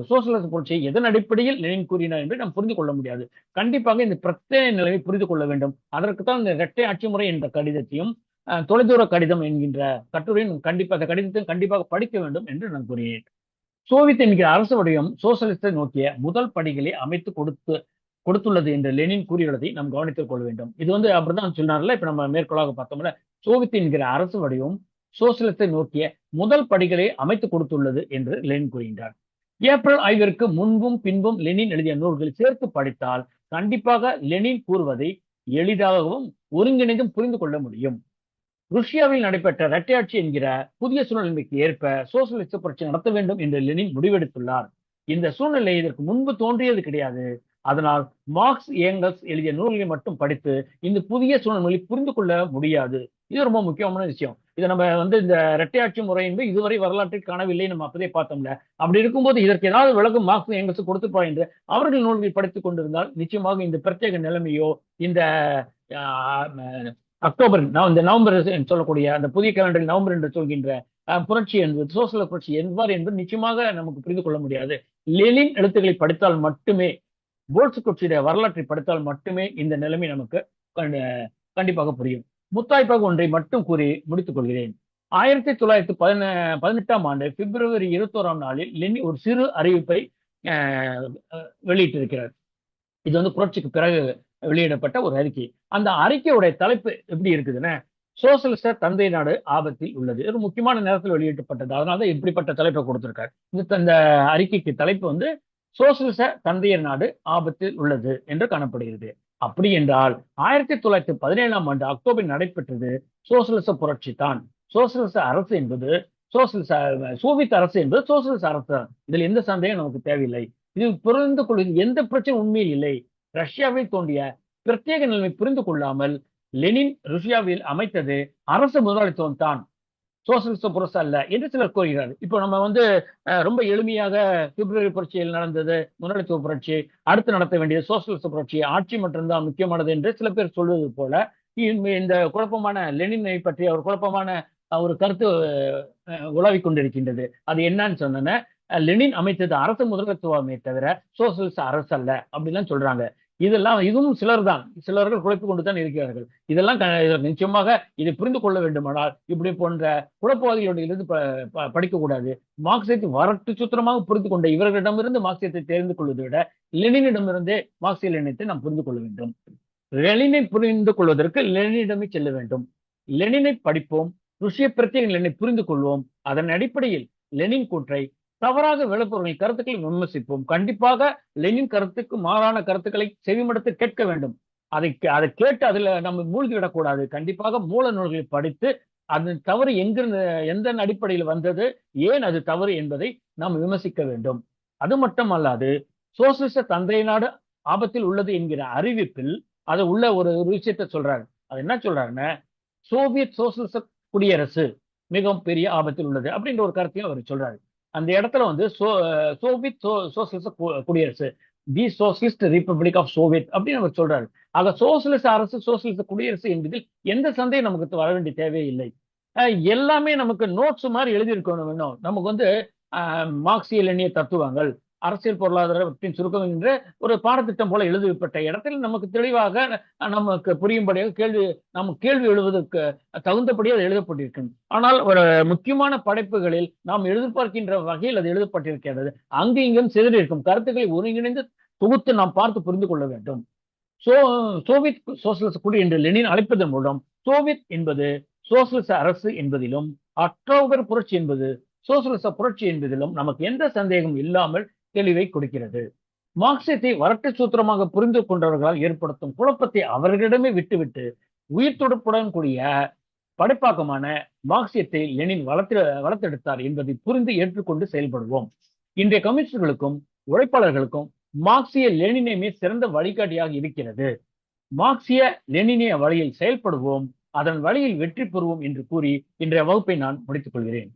சோசியலிச புரட்சியை எதன் அடிப்படையில் லெனின் கூறினார் என்று நாம் புரிந்து கொள்ள முடியாது. கண்டிப்பாக இந்த பிரத்யேக நிலைமை புரிந்து கொள்ள வேண்டும். அதற்குத்தான் இந்த இரட்டை ஆட்சி முறை என்ற கடிதத்தையும் தொலைதூர கடிதம் என்கின்ற கட்டுரையும் அந்த கடிதத்தையும் கண்டிப்பாக படிக்க வேண்டும் என்று நான் கூறினேன். சோவியத் என்கிற அரசு வடிவம் சோசியலிசத்தை நோக்கிய முதல் படிகளை அமைத்து கொடுத்துள்ளது என்று லெனின் கூறியுள்ளதை நாம் கவனித்துக் கொள்ள வேண்டும். இது வந்து அப்படிதான் சொன்னார்ல, இப்ப நம்ம மேற்கொள்ளாக பார்த்தோம்ல, சோவியத் என்கிற அரசு வடிவம் சோசியலிசத்தை நோக்கிய முதல் படிகளை அமைத்து கொடுத்துள்ளது என்று லெனின் கூறுகின்றார். ஏப்ரல் ஆய்விற்கு முன்பும் பின்பும் லெனின் எழுதிய நூல்களை சேர்த்து படித்தால் கண்டிப்பாக லெனின் கூறுவதை எளிதாகவும் ஒருங்கிணைந்தும் புரிந்து கொள்ள முடியும். ருஷ்யாவில் நடைபெற்ற இரட்டையாட்சி என்கிற புதிய சூழ்நிலைக்கு ஏற்ப சோசியலிச புரட்சி நடத்த வேண்டும் என்று லெனின் முடிவெடுத்துள்ளார். இந்த சூழ்நிலை இதற்கு முன்பு தோன்றியது கிடையாது. அதனால் மார்க்ஸ் ஏங்கல்ஸ் எழுதிய நூல்களை மட்டும் படித்து இந்த புதிய சூழ்நிலை புரிந்து கொள்ள முடியாது. இது ரொம்ப முக்கியமான விஷயம். இதை நம்ம வந்து இந்த இரட்டையாட்சி முறை என்பது இதுவரை வரலாற்றில் காணவில்லை, நம்ம அப்பதே பார்த்தோம்ல. அப்படி இருக்கும்போது இதற்கு ஏதாவது விளக்கம் மார்க்ஸ் ஏங்கல்ஸ் கொடுத்துப்பா என்று அவர்கள் நூல்களை படித்துக் கொண்டிருந்தால் நிச்சயமாக இந்த பிரத்யேக நிலைமையோ, இந்த அக்டோபர் இந்த நவம்பர் சொல்லக்கூடிய அந்த புதிய கேலண்டரில் நவம்பர் என்று சொல்கின்ற புரட்சி என்பது சோசியல் புரட்சி எவ்வாறு என்பது நிச்சயமாக நமக்கு புரிந்து கொள்ள முடியாது. லெனின் எழுத்துக்களை படித்தால் மட்டுமே, போல்ஷிக் கட்சியுடைய வரலாற்றை படித்தால் மட்டுமே இந்த நிலைமை நமக்கு கண்டிப்பாக புரியும். முத்தாய்ப்பாக ஒன்றை மட்டும் கூறி முடித்துக் கொள்கிறேன். 1918ஆம் ஆண்டு பிப்ரவரி 21ஆம் நாளில் லெனின் ஒரு சிறு அறிவிப்பை வெளியிட்டிருக்கிறார். இது வந்து புரட்சிக்கு பிறகு வெளியிடப்பட்ட ஒரு அறிக்கை. அந்த அறிக்கையுடைய தலைப்பு எப்படி இருக்குதுன்னா, சோசியலிச தந்தை நாடு ஆபத்தில் உள்ளது. ஒரு முக்கியமான நேரத்தில் வெளியிடப்பட்டது, அதனாலதான் இப்படிப்பட்ட தலைப்பை கொடுத்திருக்காரு. இந்த அறிக்கைக்கு தலைப்பு வந்து சோசியலிச தந்தையர் நாடு ஆபத்தில் உள்ளது என்று காணப்படுகிறது. அப்படி என்றால் 1917ஆம் ஆண்டு அக்டோபர் நடைபெற்றது சோசியலிச புரட்சி தான். சோசியலிச அரசு என்பது சோவியத் அரசு என்பது சோசியலிச அரசு தான். இதில் எந்த சந்தேகம் நமக்கு தேவையில்லை. இது புரிந்து கொள்வது எந்த பிரச்சனை உண்மையில் இல்லை. ரஷ்யாவில் தோன்றிய பிரத்யேக நிலைமை புரிந்து கொள்ளாமல் லெனின் ருஷ்யாவில் அமைத்தது அரசு முதலாளித்துவம் தான், சோசியலிச புரட்சி அல்ல என்று சிலர் கூறுகிறார். இப்போ நம்ம வந்து ரொம்ப எளிமையாக பிப்ரவரி புரட்சியில் நடந்தது முதலாளித்துவ புரட்சி, அடுத்து நடத்த வேண்டியது சோசியலிச புரட்சி, ஆட்சி மட்டும்தான் முக்கியமானது என்று சில பேர் சொல்வது போல இந்த குழப்பமான லெனினை பற்றிய ஒரு குழப்பமான ஒரு கருத்து உலாவிக் கொண்டிருக்கின்றது. அது என்னன்னு சொன்ன, லெனின் அமைத்தது அரசு முதலாளித்துவமே தவிர சோசியலிச அரசு அல்ல அப்படிலாம் சொல்றாங்க. இதுவும் சிலர்கள் குழப்பிக் கொண்டுதான் இருக்கிறார்கள். இதெல்லாம் நிச்சயமாக இதை புரிந்து கொள்ள வேண்டுமானால் இப்படி போன்ற குழப்பவாதிகளுடைய இருந்து படிக்க கூடாது. மார்க்சியத்தை வரட்டு சுத்திரமாக புரிந்து கொண்ட இவர்களிடமிருந்து மார்க்சியத்தை தெரிந்து கொள்வதை விட லெனினிடமிருந்தே மார்க்சிய லெனினத்தை நாம் புரிந்து கொள்ள வேண்டும். லெனினை புரிந்து கொள்வதற்கு லெனினிடமே செல்ல வேண்டும். லெனினை படிப்போம், ருஷ்ய பிரத்யேக லெனினை புரிந்து கொள்வோம். அதன் அடிப்படையில் லெனின் கூற்றை தவறாக விளப்பவர்களின் கருத்துக்களை விமர்சிப்போம். கண்டிப்பாக லெனின் கருத்துக்கு மாறான கருத்துக்களை செவிமடுத்து கேட்க வேண்டும். அதை கேட்டு அதுல நம்ம மூழ்கி விடக்கூடாது. கண்டிப்பாக மூல நூல்களை படித்து அது தவறு எங்கிருந்து எந்த அடிப்படையில் வந்தது, ஏன் அது தவறு என்பதை நாம் விமர்சிக்க வேண்டும். அது மட்டுமல்லாது சோசியலிச தந்தை நாடு ஆபத்தில் உள்ளது என்கிற அறிவிப்பில் அது உள்ள ஒரு விஷயத்தை சொல்றாரு. அது என்ன சொல்றாருன்னா, சோவியத் சோசியலிச குடியரசு மிகவும் பெரிய ஆபத்தில் உள்ளது அப்படின்ற ஒரு கருத்தையும் அவர் சொல்றாரு. அந்த இடத்துல வந்து சோவியத் சோசியலிச குடியரசு, தி சோசியலிஸ்ட் ரிபப்ளிக் ஆஃப் சோவியத் அப்படின்னு அவர் சொல்றாரு. ஆக சோசியலிச அரசு, சோசியலிச குடியரசு என்பதில் எந்த சந்தேகம் நமக்கு வர வேண்டிய தேவையில்லை. எல்லாமே நமக்கு நோட்ஸ் மாதிரி எழுதியிருக்கணும். வேணும் நமக்கு வந்து மார்க்சிய லெனிய தத்துவங்கள், அரசியல் பொருளாதாரத்தின் சுருக்கம் என்ற ஒரு பாடத்திட்டம் போல எழுதப்பட்ட இடத்தில் நமக்கு தெளிவாக நமக்கு புரியும்படியாக கேள்வி எழுவதற்கு தகுந்தபடியாக அது எழுதப்பட்டிருக்கும். ஆனால் ஒரு முக்கியமான படைப்புகளில் நாம் எதிர்பார்க்கின்ற வகையில் அது எழுதப்பட்டிருக்கிறது. அங்கு இங்கும் சிதறி இருக்கும் கருத்துக்களை ஒருங்கிணைந்து தொகுத்து நாம் பார்த்து புரிந்து கொள்ள வேண்டும். சோவியத் சோசியலிச குடி என்று லெனின் அழைப்பதன் மூலம் சோவியத் என்பது சோசியலிச அரசு என்பதிலும், அக்டோபர் புரட்சி என்பது சோசியலிச புரட்சி என்பதிலும் நமக்கு எந்த சந்தேகம் இல்லாமல் தெளிவை கொடுக்கிறது. மார்க்சியத்தை வரட்டு சூத்திரமாக புரிந்து கொண்டவர்களால் ஏற்படுத்தும் குழப்பத்தை அவர்களிடமே விட்டுவிட்டு உயிர் துடுப்புடன் கூடிய படைப்பாக்கமான மார்க்சியத்தை லெனின் வளர்த்தெடுத்தார் என்பதை புரிந்து ஏற்றுக்கொண்டு செயல்படுவோம். இன்றைய கம்யூனிஸ்டுகளுக்கும் உழைப்பாளர்களுக்கும் மார்க்சிய லெனினியமே சிறந்த வழிகாட்டியாக இருக்கிறது. மார்க்சிய லெனினிய வழியில் செயல்படுவோம், அதன் வழியில் வெற்றி பெறுவோம் என்று கூறி இன்றைய வகுப்பை நான் முடித்துக் கொள்கிறேன்.